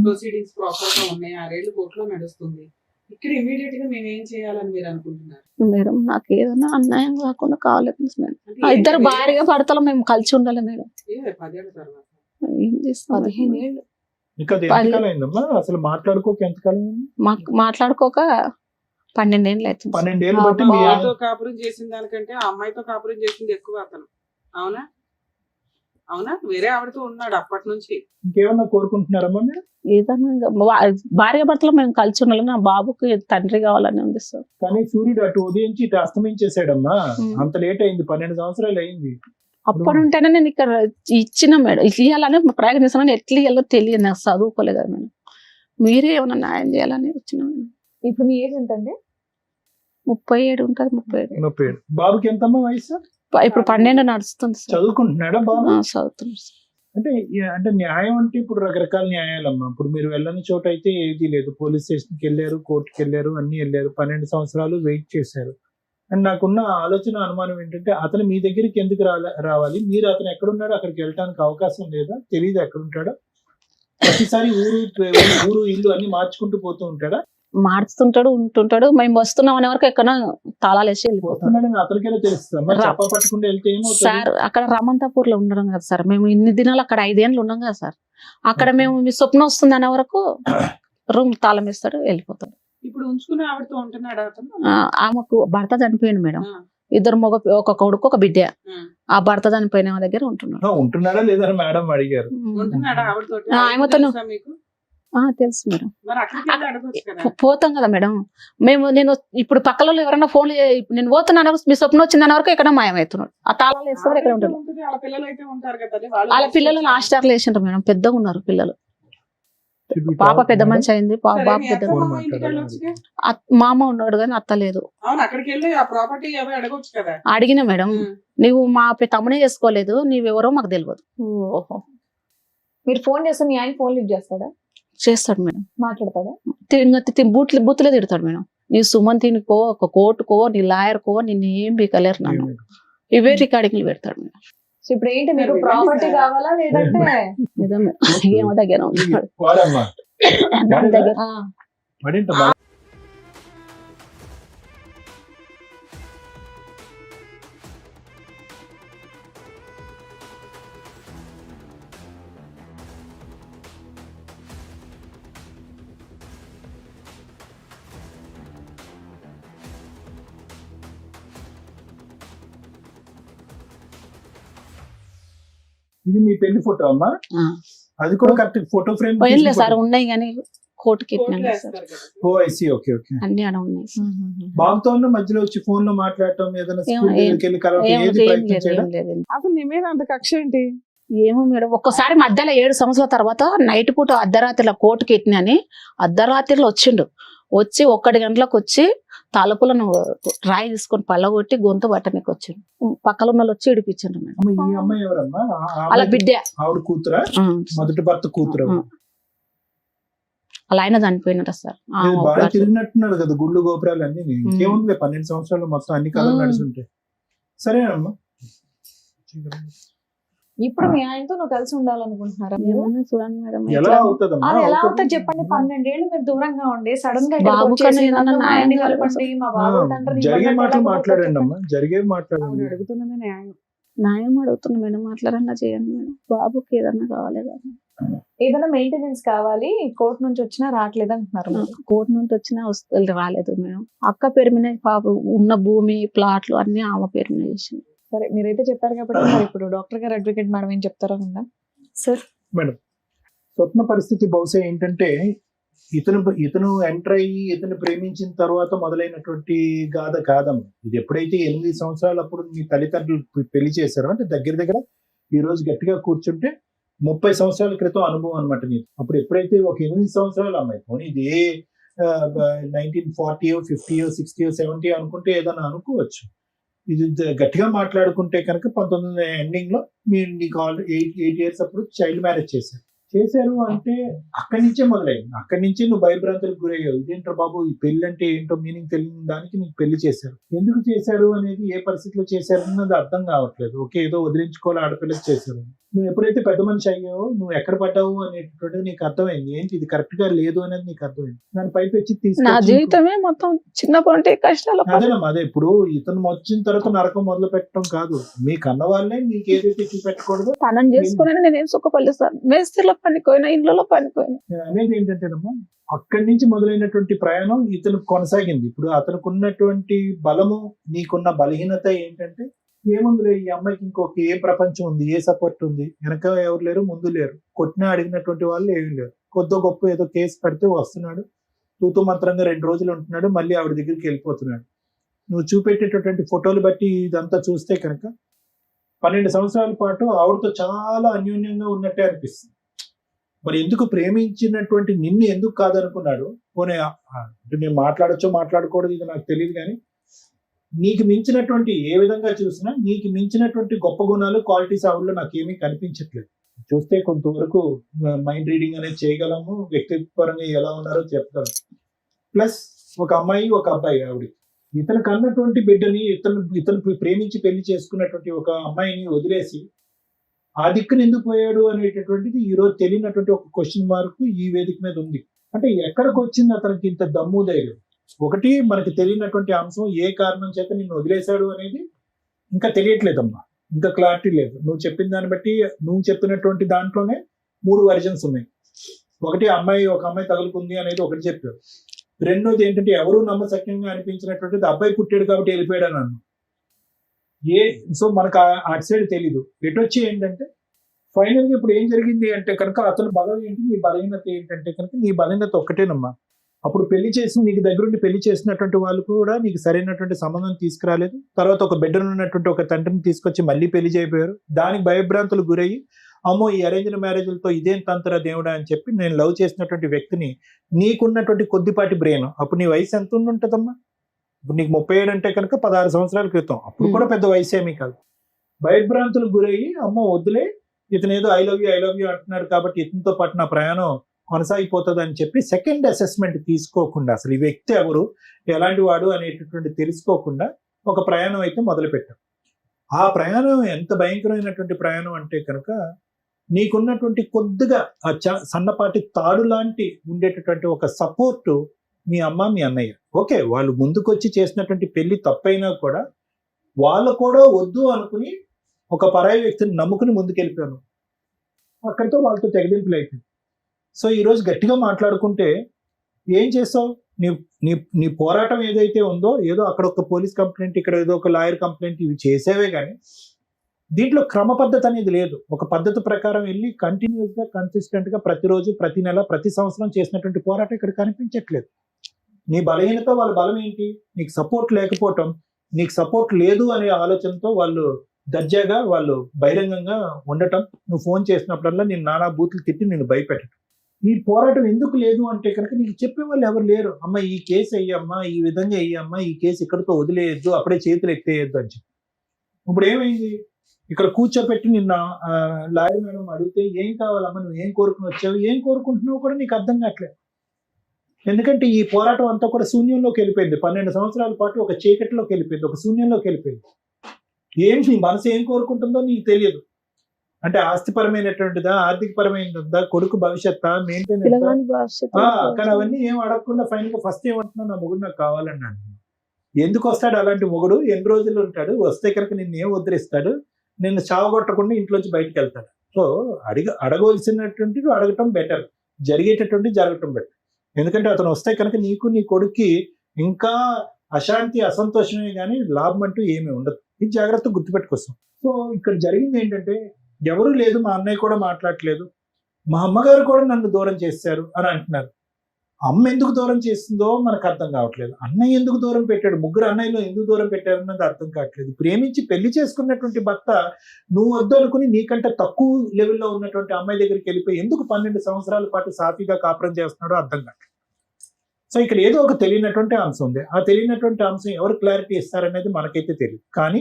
ప్రొసీడింగ్స్ ప్రాపర్ గా ఉన్నాయి, 6 ఏళ్ళు కోర్టులో నడుస్తుంది. ఇక్కడ ఇమీడియట్ గా మేము ఏం చేయాలని మీరు అనుకుంటున్నారు? మేడం నాకు ఏదైనా అన్యాయం కాకుండా కావాలి మేడం. అంటే ఆ ఇద్దరు ఏంటి? భార్యగా భర్తలు మేము కలిసి ఉండాలి మేడం. 10 ఏళ్ల తర్వాత ఏం చేస్తాం? 15 ఏళ్ళు. ఇంకా అది ఎంతకాలం అయిందమ్మా? అసలు మాట్లాడుకోక ఎంతకాలం అయింది? మాట్లాడుకోక 12 ఏళ్ళు అవుతుంది. 12 ఏళ్ళు బట్టి మీ బావతో కాపురం చేసిన దానికంటే ఆ అమ్మాయితో కాపురం చేసింది ఎక్కువ అతను. అవునా? వేరే ఆవిడతో ఉన్నాడు అప్పటి నుంచి. ఇంకేమన్నా కోరుకుంటున్నారమ్మా మీరు? ఏదైనా ఇంకా భార్య భర్తలు మేము కలిసి ఉండాలి. నా బాబుకి తండ్రి కావాలని ఉంది సార్. కానీ సూర్యుడు అటు ఉదయించి ఇటు అస్తమించేసాడమ్మా. ఉమ్. అంత లేట్ అయింది, 12 సంవత్సరాలు అయింది. అప్పటి ఉంటేనే నేను ఇక్కడ ఇచ్చిన మేడం, ఇవ్వాలని ప్రయత్నిస్తున్నాను. ఎట్లా ఇవ్వాలో తెలియదు, నాకు చదువుకోలేదు కదా మేడం. మీరే ఏమైనా న్యాయం చేయాలని వచ్చిన మేడం. ఇప్పుడు మీ ఏజ్ ఎంత అండి? 37 ఉంటుంది, 37. 37. బాబుకి ఎంతమ్మా వయసు? ఇప్పుడు 12 నడుస్తుంది సార్. చదువుకుంటున్నాడా బాబు? చదువుతున్నారు సార్. అంటే న్యాయం అంటే ఇప్పుడు రకరకాల న్యాయాలమ్మా. ఇప్పుడు మీరు వెళ్ళని చోట అయితే ఏది లేదు. పోలీస్ స్టేషన్కి వెళ్ళారు, కోర్టుకి వెళ్ళారు, అన్ని వెళ్ళారు. 12 సంవత్సరాలు వెయిట్ చేశారు. అండ్ నాకున్న ఆలోచన అనుమానం ఏంటంటే అతను మీ దగ్గరికి ఎందుకు రావాలి? మీరు అతను ఎక్కడున్నాడో అక్కడికి వెళ్ళడానికి అవకాశం లేదా? తెలియదు ఎక్కడుంటాడో. ప్రతిసారి ఊరు ఇల్లు అన్ని మార్చుకుంటూ పోతూ ఉంటాడా? మార్చుతుంటాడు, ఉంటుంటాడు. మేము వస్తున్నాం అనే వరకు ఎక్కడ తాళాలు వేసి వెళ్ళిపోతాం పోతున్నాడని అతనికైనా తెలుస్తుందా? చెప్ప పట్టుకుంటూ వెళ్తే ఏమవుతుంది? సార్. అక్కడ రమంతాపూర్ లో ఉండడం కదా సార్, మేము ఇన్ని దినాలు అక్కడ 5 ఏళ్ళు ఉన్నాం కదా సార్. అక్కడ మేము మీ స్వప్నం వస్తుంది అనే వరకు రూమ్ తాళం వేస్తాడు, వెళ్ళిపోతాడు. ఇప్పుడు ఉంచుకునే ఆవిడతో ఉంటున్నాడు అతను. ఆమెకు భర్త చనిపోయింది మేడం. ఆ, 2 ఒక కొడుకు ఒక బిడ్డ. ఆ. ఆ భర్త చనిపోయిన ఆమె దగ్గర ఉంటున్నాడు. ఉంటున్నాడా లేదని మేడం అడిగారు. ఉంటున్నాడా ఆవిడతోటి? ఆమెతోనే. తెలుసా మీకు? తెలుసు మేడం. మరి అక్కడికి వెళ్ళి అడగొచ్చు కదా. పోతాం కదా మేడం. నేను ఇప్పుడు పక్కలో ఎవరైనా ఫోన్ నేను పోతున్నాను, మీ స్వప్నం వచ్చిందన్న వరకు ఎక్కడ మాయమవుతున్నాడు. ఆ తాళాలు వేస్తారు, ఎక్కడ ఉంటాడు. ఉంటుంది, వాళ్ళ పిల్లలు అయితే ఉంటారు కదా. వాళ్ళ పిల్లలు హాస్టల్ వేసింటారు మేడం, పెద్దగా ఉన్నారు పిల్లలు. పాప పెద్ద మనిషి అయింది, బాబు పెద్ద. మా అమ్మ ఉన్నాడు కానీ అత్త లేదు. అవును, అక్కడికి వెళ్ళి ఆ ప్రాపర్టీ అవి అడగొచ్చు కదా. అడిగిన మేడం, నువ్వు మా తమ్మునే చేసుకోలేదు, నీవెవరో మాకు తెలియదు. ఓహో. మీరు ఫోన్ చేస్తే మీ ఆయన ఫోన్ లిఫ్ట్ చేస్తాడా? చేస్తాడు మేడం, మాట్లాడతాడా? బూతులే తిడతాడు మేడం. నీ సుమంతినికో, ఒక కోర్టుకో, నీ లాయర్కో నిన్ను ఏం బీకలేరు నన్ను, ఇవే రికార్డింగ్లు పెడతాడు మేడం. సో ఇప్పుడు ఏంటి, మీకు ప్రాపర్టీ కావాలా లేదంటే నిజమే, ఏమో దగ్గర ఉంటున్నాడు వాడమ్మా దాని దగ్గర. ఆ. వాడేంటమ్మా? ఇది మీ పెళ్లి ఫోటో అమ్మా? ఆ. అది కూడా కరెక్ట్ ఫోటో ఫ్రేమ్? పోయినలే సార్ ఉన్నాయి కానీ కోర్టుకి కోర్టులో ఎక్కినాం సార్. వేస్తారు కదా. ఓ ఐసి, ఓకే ఓకే. అన్ని ఆడ ఉన్నాయి సార్. బాబుతో ఉన్న మధ్యలో వచ్చి ఫోన్ లో మాట్లాడటం, ఏదైనా స్కూల్ ఏం- దగ్గరికి వెళ్ళి కలవటం, ఏం ఏది ఏం ప్రయత్నం లేదు, చేయడం? ఏం లేదు. అసలు నీ మీద అంత కక్ష ఏంటి? ఏమో మేడం, ఒక్కసారి మధ్యలో 7 సంవత్సరాల తర్వాత నైట్ పూట అర్ధరాత్రిలో కోర్టుకి ఎట్టినని అర్ధరాత్రిలో వచ్చిండు. వచ్చి 1 గంటలకు వచ్చి తలుపులను రాయి తీసుకొని పళ్ళగొట్టి గొంతు పట్టనికి వచ్చిండు. పక్కన ఉన్న వాళ్ళు వచ్చి ఇడిపించిండు మేడం. అమ్మ, ఈ అమ్మాయి ఎవరమ్మా? అలా బిడ్డ ఆవిడ కూతురా? మొదటి భర్త కూతురు? అలా ఆయన చనిపోయినట సార్. బాగా తిరిగినట్టున్నాడు కదా గుళ్ళు గోపురాలు అన్ని. ఇంకేముంది 12 సంవత్సరాలు మొత్తం అన్ని కళలు నడిచి ఉంటాయి. సరేనమ్మా. ఇప్పుడు మీ ఆయనతో నువ్వు కలిసి ఉండాలనుకుంటున్నారా మీరు? ఏమన్నా చూడండి మేడం, ఎలా ఎట్లా? అవుతుందమ్మా? అది ఎలా అవుతుంది చెప్పండి? 12 ఏళ్ళు మీరు దూరంగా ఉండి సడన్ గా ఇక్కడికి బాబు వచ్చేసి కన్నా ఏదన్నా నన్ను మా న్యాయం ఆయన్ని జరగాలి. కలపండి, మా బాబు తండ్రిని జరిగే ఇవ్వండి, మాటలు ఎలా మాట్లాడండి చెప్పండి? అమ్మా, జరిగే ఆవిడ మాట్లాడండి. అడుగుతున్నది న్యాయం. న్యాయం అడుగుతున్నా మేడం, మాట్లాడన్నా చేయండి మేడం. బాబుకి ఏదన్నా కావాలి కదా. ఏదైనా మెయింటెనెన్స్ కావాలి, కోర్టు నుంచి వచ్చినా రావట్లేదు అంటున్నారు మీరు. కోర్టు నుండి వచ్చినా రాలేదు మేడం. అక్క పేరు మీద పాప ఉన్న భూమి ప్లాట్లు అన్ని ఆమె పేరు మీద చేసింది. సరే, మీరైతే చెప్పారు కాబట్టి మరి ఇప్పుడు డాక్టర్ గారు, అడ్వకేట్ మేడం ఏం చెప్తారో ఉందా సార్? మేడం, స్వప్న పరిస్థితి బహుశా ఏంటంటే ఇతను ఎంటర్ అయ్యి ఇతను ప్రేమించిన తర్వాత మొదలైనటువంటి గాథ కాదమ్మ. ఇది ఎప్పుడైతే 8 సంవత్సరాలు అప్పుడు మీ తల్లిదండ్రులు పెళ్లి చేశారో, అంటే దగ్గర ఈ రోజు గట్టిగా కూర్చుంటే 30 సంవత్సరాల క్రితం అనుభవం అనమాట నీకు. అప్పుడు ఎప్పుడైతే ఒక 8 సంవత్సరాలు అమ్మాయి, పోనీ ఇది 1940, 50, 60, 70 అనుకుంటే ఏదైనా అనుకోవచ్చు. ఇది గట్టిగా మాట్లాడుకుంటే కనుక 19 ఎండింగ్ లో మీరు నీకు 8 years అప్పుడు చైల్డ్ మ్యారేజ్ చేశారు అంటే అక్కడి నుంచే మొదలైంది. అక్కడి నుంచే నువ్వు భయభ్రాంతులకు గురయ్యావు. ఇదేంటో బాబు, ఈ పెళ్లి అంటే ఏంటో మీనింగ్ తెలియని దానికి నీకు పెళ్లి చేశారు. ఎందుకు చేశారు అనేది, ఏ పరిస్థితిలో చేశారు అన్నది అర్థం కావట్లేదు. ఓకే, ఏదో వదిలించుకోవాలి ఆడపిల్లకి చేశారు. నువ్వు ఎప్పుడైతే పెద్ద మనిషి అయ్యావో నువ్వు ఎక్కడ పడ్డావు అనేటువంటిది నీకు అర్థమైంది. ఏంటి ఇది కరెక్ట్ గా లేదు అనేది నీకు అర్థమైంది. దాని పైపెచ్చి నా తీసుకొచ్చి జీవితమే మొత్తం చిన్నప్పటి కష్టాలు. అదేనమ్మా, అదే ఇప్పుడు ఇతను వచ్చిన తర్వాత నరకం మొదలు పెట్టడం కాదు. మీ కన్న వాళ్ళే మీకు ఏదైతే చూపెట్టకూడదు తనని చేసుకుని నేనేం సుఖపల్లిస్తాను. మేస్త్రిలో పనిపోయినా, ఇంట్లో పనిపోయినా. అనేది ఏంటంటేనమ్మా, అక్కడి నుంచి మొదలైనటువంటి ప్రయాణం ఇతను కొనసాగింది. ఇప్పుడు అతనికి ఉన్నటువంటి బలము, నీకున్న బలహీనత ఏంటంటే, ఏముందిలే ఈ అమ్మాయికి ఇంకొక ఏ ప్రపంచం ఉంది, ఏ సపోర్ట్ ఉంది, వెనక ఎవరు లేరు, ముందు లేరు, కొట్టినా అడిగినటువంటి వాళ్ళు ఏమీ లేరు. కొద్ది గొప్ప ఏదో కేసు పెడితే వస్తున్నాడు, తూతూ మంత్రంగా 2 రోజులు ఉంటున్నాడు, మళ్ళీ ఆవిడ దగ్గరికి వెళ్ళిపోతున్నాడు. నువ్వు చూపెట్టేటటువంటి ఫోటోలు బట్టి ఇదంతా చూస్తే కనుక 12 సంవత్సరాల పాటు ఆవిడతో చాలా అన్యోన్యంగా ఉన్నట్టే అనిపిస్తుంది. మరి ఎందుకు ప్రేమించినటువంటి నిన్ను ఎందుకు కాదనుకున్నాడు? పోనీ అంటే నేను మాట్లాడచ్చో మాట్లాడకూడదు, ఇది నాకు తెలియదు. కానీ నీకు మించినటువంటి ఏ విధంగా చూసినా నీకు మించినటువంటి గొప్ప గుణాలు, క్వాలిటీస్ ఆవిడలో నాకేమీ కనిపించట్లేదు. చూస్తే కొంతవరకు మైండ్ రీడింగ్ అనేది చేయగలము, వ్యక్తిపరంగా ఎలా ఉన్నారో చెప్తాను. ప్లస్ ఒక అమ్మాయి, ఒక అబ్బాయి. ఆవిడ ఇతనికి అన్నటువంటి బిడ్డని, ఇతను ప్రేమించి పెళ్లి చేసుకున్నటువంటి ఒక అమ్మాయిని వదిలేసి ఆ దిక్కున ఎందుకు పోయాడు అనేటటువంటిది ఈ రోజు తెలియనటువంటి ఒక క్వశ్చన్ మార్క్ ఈ వేదిక మీద ఉంది. అంటే ఎక్కడికి వచ్చింది అతనికి ఇంత దమ్ము ధైర్యం? ఒకటి, మనకి తెలియనటువంటి అంశం, ఏ కారణం చేత నిన్ను వదిలేశాడు అనేది ఇంకా తెలియట్లేదమ్మా, ఇంకా క్లారిటీ లేదు. నువ్వు చెప్పిన దాన్ని బట్టి, నువ్వు చెప్పినటువంటి దాంట్లోనే 3 వర్జన్స్ ఉన్నాయి. ఒకటి, ఒక అమ్మాయి తగులుకుంది అనేది ఒకటి చెప్పారు. రెండోది ఏంటంటే, ఎవరు నమ్మశక్యంగా అనిపించినటువంటిది అబ్బాయి పుట్టాడు కాబట్టి వెళ్ళిపోయాడు అని అన్నాను. సో మనకు అటు సైడ్ తెలీదు. ఎటొచ్చి ఏంటంటే ఫైనల్ గా ఇప్పుడు ఏం జరిగింది అంటే కనుక, అతను బలం ఏంటి, నీ బలహీనత ఏంటంటే కనుక, నీ బలహీనత ఒక్కటేనమ్మా. అప్పుడు పెళ్లి చేసి నీకు దగ్గరుండి పెళ్లి చేసినటువంటి వాళ్ళు కూడా నీకు సరైనటువంటి సంబంధం తీసుకురాలేదు. తర్వాత ఒక బిడ్డను ఉన్నటువంటి ఒక తండ్రిని తీసుకొచ్చి మళ్ళీ పెళ్లి చేయబోయారు. దానికి భయభ్రాంతులు గురయ్యి, అమ్మో ఈ అరేంజ్డ్ మ్యారేజ్లతో ఇదేం తంతరా దేవుడా అని చెప్పి నేను లవ్ చేసినటువంటి వ్యక్తిని, నీకున్నటువంటి కొద్దిపాటి బ్రెయిన్, అప్పుడు నీ వయసు ఎంత ఉంటుందమ్మా? ఇప్పుడు నీకు 37 అంటే కనుక 16 సంవత్సరాల క్రితం, అప్పుడు కూడా పెద్ద వయసు ఏమీ కాదు. భయభ్రాంతులకు గురయ్యి, అమ్మో వద్దులే, ఇతను ఏదో ఐ లవ్ యూ అంటున్నాడు కాబట్టి ఇతనితో పాటు నా ప్రయాణం కొనసాగిపోతుంది అని చెప్పి సెకండ్ అసెస్మెంట్ తీసుకోకుండా, అసలు ఈ వ్యక్తి ఎవరు, ఎలాంటి వాడు అనేటటువంటి తెలుసుకోకుండా ఒక ప్రయాణం అయితే మొదలుపెట్టాం. ఆ ప్రయాణం ఎంత భయంకరమైనటువంటి ప్రయాణం అంటే కనుక, నీకున్నటువంటి కొద్దిగా ఆ సన్నపాటి తాడు లాంటి ఉండేటటువంటి ఒక సపోర్టు మీ అమ్మ, మీ అన్నయ్య. ఓకే, వాళ్ళు ముందుకొచ్చి చేసినటువంటి పెళ్లి తప్పైనా కూడా వాళ్ళు కూడా వద్దు అనుకుని ఒక పరాయి వ్యక్తిని నమ్ముకుని ముందుకెళ్ళిపోయాను. అక్కడితో వాళ్ళతో తెగదింపులు అయిపోయింది. సో ఈరోజు గట్టిగా మాట్లాడుకుంటే ఏం చేస్తావు? నీ పోరాటం ఏదైతే ఉందో, ఏదో అక్కడ ఒక పోలీస్ కంప్లైంట్, ఇక్కడ ఏదో ఒక లాయర్ కంప్లైంట్, ఇవి చేసేవే కానీ దీంట్లో క్రమ పద్ధతి అనేది లేదు. ఒక పద్ధతి ప్రకారం వెళ్ళి కంటిన్యూస్ గా కన్సిస్టెంట్ గా ప్రతిరోజు, ప్రతి నెల, ప్రతి సంవత్సరం చేసినటువంటి పోరాటం ఇక్కడ కనిపించట్లేదు. నీ బలహీనత వాళ్ళ బలం ఏంటి? నీకు సపోర్ట్ లేకపోవటం, నీకు సపోర్ట్ లేదు అనే ఆలోచనతో వాళ్ళు దర్జాగా వాళ్ళు బహిరంగంగా ఉండటం, నువ్వు ఫోన్ చేసినప్పుడల్లా నేను నానా బూతులు తిట్టి నేను భయపెట్టడం. ఈ పోరాటం ఎందుకు లేదు అంటే కనుక నీకు చెప్పే వాళ్ళు ఎవరు లేరు. అమ్మ ఈ కేసు అయ్యమ్మా, ఈ విధంగా అయ్యమ్మా, ఈ కేసు ఇక్కడితో వదిలేయద్దు, అప్పుడే చేతులు ఎత్తేయద్దు అని చెప్పి. ఇప్పుడు ఏమైంది, ఇక్కడ కూర్చోపెట్టి నిన్న లాయర్ మేడం అడిగితే ఏం కావాలమ్మా, నువ్వు ఏం కోరుకుని వచ్చావు, ఏం కోరుకుంటున్నావు కూడా నీకు అర్థం కావట్లేదు. ఎందుకంటే ఈ పోరాటం అంతా కూడా శూన్యంలోకి వెళ్ళిపోయింది. 12 సంవత్సరాల పాటు ఒక చీకటిలోకి వెళ్ళిపోయింది, ఒక శూన్యంలోకి వెళ్ళిపోయింది. ఏం నీ మనసు ఏం కోరుకుంటుందో నీకు తెలియదు. అంటే ఆస్తిపరమైనటువంటిదా, ఆర్థిక పరమైనదా, కొడుకు భవిష్యత్తు మెయింటెనెన్స్, కానీ అవన్నీ ఏం అడగకుండా ఫైనల్ గా ఫస్ట్ ఏమంటున్నా, నా మొగుడు నాకు కావాలన్నాడు. ఎందుకు వస్తాడు అలాంటి మొగుడు? ఎన్ని రోజులు ఉంటాడు? వస్తే కనుక నిన్ను ఏం ఉద్ధరిస్తాడు? నిన్ను చావగొట్టకుండా ఇంట్లోంచి బయటకు వెళ్తాడు. సో అడగవలసినటువంటిది అడగటం బెటర్, జరిగేటటువంటి జరగటం బెటర్. ఎందుకంటే అతను వస్తే కనుక నీకు నీ కొడుక్కి ఇంకా అశాంతి, అసంతోషమే కానీ లాభం అంటూ ఏమీ ఉండదు. ఇది జాగ్రత్తగా గుర్తుపెట్టుకోసం. సో ఇక్కడ జరిగింది ఏంటంటే, ఎవరు లేదు, మా అన్నయ్య కూడా మాట్లాడట్లేదు, మా అమ్మగారు కూడా నన్ను దూరం చేశారు అని అంటున్నారు. అమ్మ ఎందుకు దూరం చేసిందో మనకు అర్థం కావట్లేదు. అన్నయ్య ఎందుకు దూరం పెట్టాడు, ముగ్గురు అన్నయ్యలో ఎందుకు దూరం పెట్టారన్నది అర్థం కావట్లేదు. ప్రేమించి పెళ్లి చేసుకున్నటువంటి భర్త నువ్వు వద్దు అనుకుని నీకంటే తక్కువ లెవెల్లో ఉన్నటువంటి అమ్మాయి దగ్గరికి వెళ్ళిపోయి ఎందుకు 12 సంవత్సరాల పాటు సాఫీగా కాపురం చేస్తున్నాడో అర్థం కావట్లేదు. సో ఇక్కడ ఏదో ఒక తెలియనటువంటి అంశం ఉంది. ఆ తెలియనటువంటి అంశం ఎవరు క్లారిటీ ఇస్తారనేది మనకైతే తెలియదు. కానీ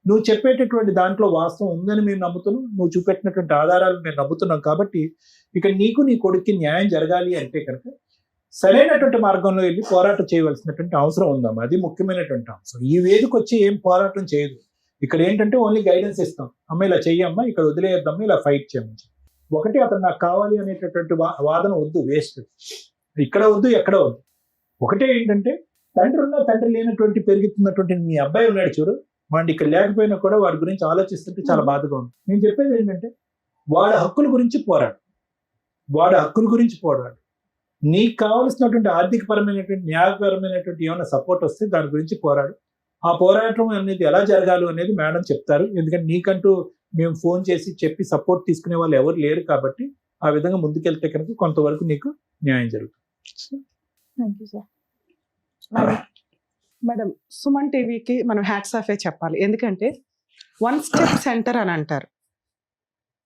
నువ్వు చెప్పేటటువంటి దాంట్లో వాస్తవం ఉందని మేము నమ్ముతున్నాం, నువ్వు చూపెట్టినటువంటి ఆధారాలు మేము నమ్ముతున్నాం. కాబట్టి ఇక నీకు నీ కొడుక్కి న్యాయం జరగాలి అంటే కనుక సరైనటువంటి మార్గంలో వెళ్ళి పోరాటం చేయవలసినటువంటి అవసరం ఉందమ్మా. అది ముఖ్యమైనటువంటి అంశం. ఈ వేదిక వచ్చి ఏం పోరాటం చేయదు. ఇక్కడ ఏంటంటే ఓన్లీ గైడెన్స్ ఇస్తాం. అమ్మ ఇలా చెయ్యమ్మా, ఇక్కడ వదిలేయద్దమ్మా, ఇలా ఫైట్ చేయమని. ఒకటి అతను నాకు కావాలి అనేటటువంటి వాదన వద్దు, వేస్ట్. ఇక్కడ వద్దు, ఎక్కడ వద్దు. ఒకటే ఏంటంటే, తండ్రి ఉన్న తండ్రి లేనటువంటి పెరుగుతున్నటువంటి మీ అబ్బాయి ఉన్నాడు చూడు, వాడి ఇక్కడ లేకపోయినా కూడా వాడి గురించి ఆలోచిస్తుంటే చాలా బాధగా ఉంది. నేను చెప్పేది ఏంటంటే, వాడి హక్కుల గురించి పోరాడు, వాడి హక్కుల గురించి పోరాడు. నీకు కావాల్సినటువంటి ఆర్థిక పరమైనటువంటి, న్యాయపరమైనటువంటి ఏమైనా సపోర్ట్ వస్తే దాని గురించి పోరాడు. ఆ పోరాటం అనేది ఎలా జరగాలి అనేది మేడం చెప్తారు. ఎందుకంటే నీకంటూ మేము ఫోన్ చేసి చెప్పి సపోర్ట్ తీసుకునే వాళ్ళు ఎవరు లేరు. కాబట్టి ఆ విధంగా ముందుకెళ్తే కనుక కొంతవరకు నీకు న్యాయం జరుగుతుంది. Thank you sir. Madam, Suman టీవీకి మనం హ్యాట్స్ ఆఫే చెప్పాలి. ఎందుకంటే 1 స్టెప్ సెంటర్ అని అంటారు.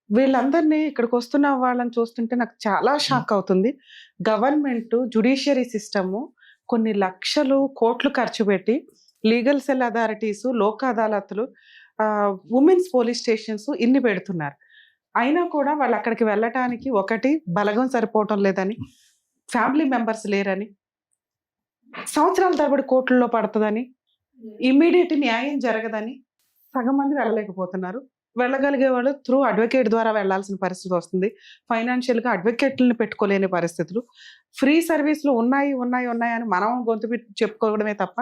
వీళ్ళందరినీ ఇక్కడికి వస్తున్న వాళ్ళని చూస్తుంటే నాకు చాలా షాక్ అవుతుంది. గవర్నమెంట్ జ్యుడిషియరీ సిస్టము కొన్ని లక్షలు, కోట్లు ఖర్చు పెట్టి లీగల్ సెల్ అథారిటీస్, లోక్ అదాలత్లు, ఉమెన్స్ పోలీస్ స్టేషన్స్ ఇన్ని పెడుతున్నారు. అయినా కూడా వాళ్ళు అక్కడికి వెళ్ళటానికి ఒకటి బలగం సరిపోవటం లేదని, ఫ్యామిలీ మెంబర్స్ లేరని, సంవత్సరాల తరబడి కోట్లలో పడుతుందని, ఇమ్మీడియట్ న్యాయం జరగదని సగం మంది వెళ్ళలేకపోతున్నారు. వెళ్ళగలిగే వాళ్ళు త్రూ అడ్వకేట్ ద్వారా వెళ్లాల్సిన పరిస్థితి వస్తుంది. ఫైనాన్షియల్గా అడ్వకేట్లను పెట్టుకోలేని పరిస్థితులు. ఫ్రీ సర్వీసులు ఉన్నాయి అని మనం గొంతు పెట్టి చెప్పుకోవడమే తప్ప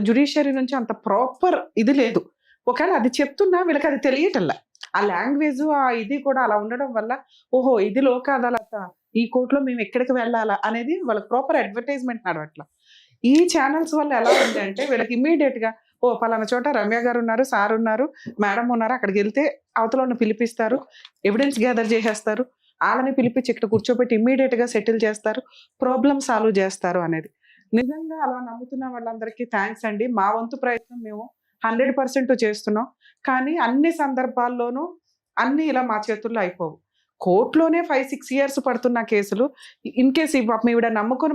జ్యుడిషియరీ నుంచి అంత ప్రాపర్ ఇది లేదు. ఒకవేళ అది చెప్తున్నా వీళ్ళకి అది తెలియటల్లా. ఆ లాంగ్వేజ్, ఆ ఇది కూడా అలా ఉండడం వల్ల ఓహో ఇది లోక్ అదాలత, ఈ కోర్టులో మేము ఎక్కడికి వెళ్ళాలా అనేది వాళ్ళకి ప్రాపర్ అడ్వర్టైజ్మెంట్ నడవట్లా. ఈ ఛానల్స్ వల్ల ఎలా ఉంది అంటే వీళ్ళకి ఇమ్మీడియట్ గా ఓ పలానా చోట రమ్య గారు ఉన్నారు, సార్ ఉన్నారు, మేడం ఉన్నారు, అక్కడికి వెళ్తే అవతలను పిలిపిస్తారు, ఎవిడెన్స్ గ్యాదర్ చేసేస్తారు, వాళ్ళని పిలిపించి ఇక్కడ కూర్చోబెట్టి ఇమ్మీడియట్ గా సెటిల్ చేస్తారు, ప్రాబ్లమ్ సాల్వ్ చేస్తారు అనేది. నిజంగా అలా నమ్ముతున్న వాళ్ళందరికీ థ్యాంక్స్ అండి. మా వంతు ప్రయత్నం మేము 100% చేస్తున్నాం. కానీ అన్ని సందర్భాల్లోనూ అన్ని ఇలా మా చేతుల్లో అయిపోవు. కోర్టులోనే 5-6 years పడుతున్న కేసులు. ఇన్ కేసు ఈవిడ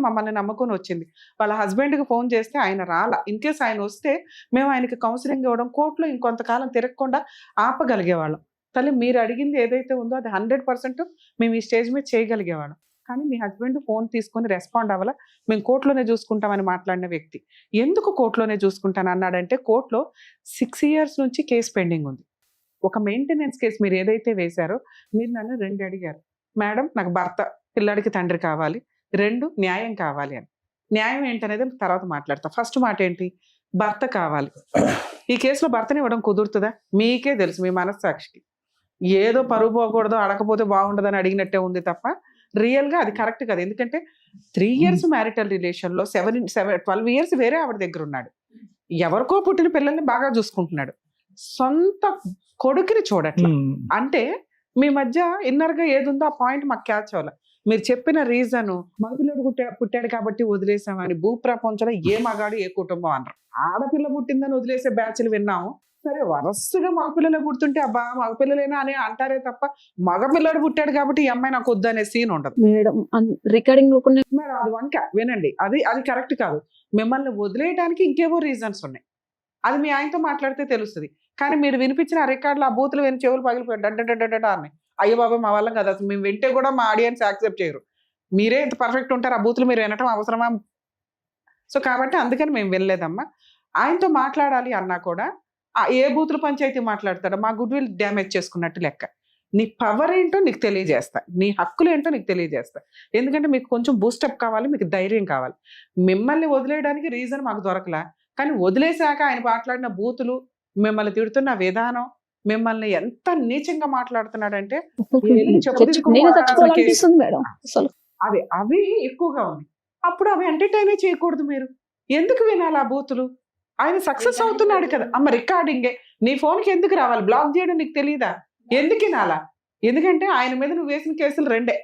మమ్మల్ని నమ్ముకొని వచ్చింది. వాళ్ళ హస్బెండ్కి ఫోన్ చేస్తే ఆయన రాలా. ఇన్ కేసు ఆయన వస్తే మేము ఆయనకి కౌన్సిలింగ్ ఇవ్వడం, కోర్టులో ఇంకొంతకాలం తిరగకుండా ఆపగలిగేవాళ్ళం. తల్లి మీరు అడిగింది ఏదైతే ఉందో అది 100% మేము ఈ స్టేజ్ మీద చేయగలిగేవాళ్ళం. కానీ మీ హస్బెండ్ ఫోన్ తీసుకొని రెస్పాండ్ అవ్వాలా, మేము కోర్టులోనే చూసుకుంటామని మాట్లాడిన వ్యక్తి ఎందుకు కోర్టులోనే చూసుకుంటాను అన్నాడంటే, కోర్టులో 6 years నుంచి కేసు పెండింగ్ ఉంది. ఒక మెయింటెనెన్స్ కేసు మీరు ఏదైతే వేశారో, మీరు నన్ను 2 అడిగారు, మేడం నాకు భర్త, పిల్లాడికి తండ్రి కావాలి, 2 న్యాయం కావాలి అని. న్యాయం ఏంటనేది తర్వాత మాట్లాడతా. ఫస్ట్ మాట ఏంటి, భర్త కావాలి. ఈ కేసులో భర్తని ఇవ్వడం కుదురుతుందా? మీకే తెలుసు, మీ మనస్సాక్షికి. ఏదో పరువు పోకూడదు, అడగకపోతే బాగుండదని అడిగినట్టే ఉంది తప్ప రియల్గా అది కరెక్ట్ కాదు. ఎందుకంటే 3 years మ్యారిటల్ రిలేషన్లో 12 years వేరే ఆవిడ దగ్గర ఉన్నాడు. ఎవరికో పుట్టిన పిల్లల్ని బాగా చూసుకుంటున్నాడు. సొంత కొడుకుని చూడట్లా. అంటే మీ మధ్య ఇన్నర్ గా ఏది ఉందో ఆ పాయింట్ మాకు క్యాచ్ అవ్వాలి. మీరు చెప్పిన రీజన్ మగపిల్లడు పుట్టాడు కాబట్టి వదిలేసామని భూప్రపంచంలో ఏ మగాడు ఏ కుటుంబం అన్నారు. ఆడపిల్ల పుట్టిందని వదిలేసే బ్యాచ్లు విన్నాము. సరే వరుసగా మగపిల్లలు పుడుతుంటే అబ్బా మగపిల్లలేనా అని అంటారే తప్ప మగపిల్లడు పుట్టాడు కాబట్టి ఈ అమ్మాయి నాకు వద్దు అనే సీన్ ఉండదు. మేడం రికార్డింగ్ మేడం అది వంక వినండి, అది కరెక్ట్ కాదు. మిమ్మల్ని వదిలేయడానికి ఇంకేవో రీజన్స్ ఉన్నాయి, అది మీ ఆయనతో మాట్లాడితే తెలుస్తుంది. కానీ మీరు వినిపించిన ఆ రికార్డులు ఆ బూతులు విని చెవులు పగిలిపోయాడు డడ్డ అన్నాయి. అయ్యో బాబా మా వల్ల కదా, అసలు మేము వింటే కూడా మా ఆడియన్స్ యాక్సెప్ట్ చేయరు. మీరే ఇంత పర్ఫెక్ట్ ఉంటారు, ఆ బూతులు మీరు వినటం అవసరమా? సో కాబట్టి అందుకని మేము వెళ్ళలేదమ్మా. ఆయనతో మాట్లాడాలి అన్నా కూడా ఏ బూతులు పంచాయతీ మాట్లాడతాడో మా గుడ్ విల్ డ్యామేజ్ చేసుకున్నట్టు లెక్క. నీ పవర్ ఏంటో నీకు తెలియజేస్తా, నీ హక్కులు ఏంటో నీకు తెలియజేస్తా. ఎందుకంటే మీకు కొంచెం బూస్టప్ కావాలి, మీకు ధైర్యం కావాలి. మిమ్మల్ని వదిలేయడానికి రీజన్ మాకు దొరకలా, కానీ వదిలేశాక ఆయన మాట్లాడిన బూతులు, మిమ్మల్ని తిడుతున్న విధానం, మిమ్మల్ని ఎంత నీచంగా మాట్లాడుతున్నాడంటే మేడం అసలు అవి ఎక్కువగా ఉన్నాయి. అప్పుడు అవి ఎంటర్టైన్ చేయకూడదు. మీరు ఎందుకు వినాలి ఆ బూతులు? ఆయన సక్సెస్ అవుతున్నాడు కదా అమ్మ. రికార్డింగే నీ ఫోన్కి ఎందుకు రావాలి? బ్లాక్ చేయడం నీకు తెలియదా? ఎందుకు వినాలా? ఎందుకంటే ఆయన మీద నువ్వు వేసిన కేసులు రెండే.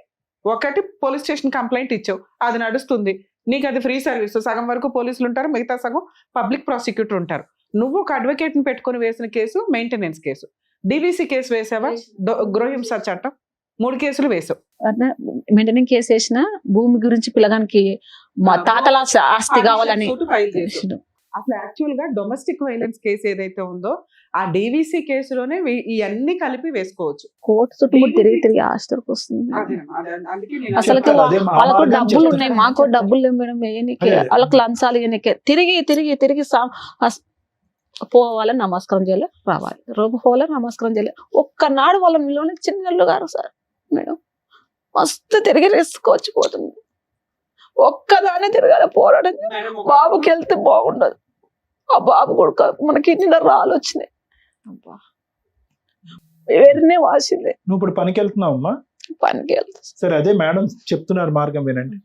ఒకటి పోలీస్ స్టేషన్ కంప్లైంట్ ఇచ్చావు, అది నడుస్తుంది, నీకు అది ఫ్రీ సర్వీస్. సగం వరకు పోలీసులు ఉంటారు, మిగతా సగం పబ్లిక్ ప్రాసిక్యూటర్ ఉంటారు. నువ్వు ఒక అడ్వకేట్ ని పెట్టుకుని వేసిన case maintenance case. DVC case వేసావా? గృహహింస చట్టం 3 కేసులు వేసావు. మెయింటెనెన్స్ కేసు వేసిన భూమి గురించి పిల్లగానికి మా తాతల ఆస్తి కావాలని అసలు యాక్చువల్ గా డొమెస్టిక్ వైలెన్స్ కేసు ఏదైతే ఉందో ఆ డివిసి కేసులోనే ఇవన్నీ కలిపి వేసుకోవచ్చు. కోర్టు చుట్టూ తిరిగి ఆస్తికి వస్తుంది. అసలు వాళ్ళకు డబ్బులు ఉన్నాయి, మాకు డబ్బులు లేవు మేడం వేయనికి. వాళ్ళకి లంచాలు వేయనికే తిరిగి పోవాలని నమస్కారం చేయాలి, రావాలి, రోగు పోవాలని నమస్కారం చేయాలి. ఒక్కనాడు వాళ్ళ మీలోనే చిన్నళ్ళు గారు సార్ మేడం మస్తు తిరిగి రెస్కోవచ్చు పోతుంది. ఒక్కదానే తిరగాలి పోరాడం. బాబుకి వెళ్తే బాగుండదు, ఆ బాబు కొడుకు మనకి ఇన్ని రాళ్ళు వచ్చినాయి, వేరేనే వాసింది. నువ్వు ఇప్పుడు పనికి వెళ్తున్నావమ్మా? పనికి వెళ్తా. సరే అదే మేడం చెప్తున్నారు, మార్గం వినండి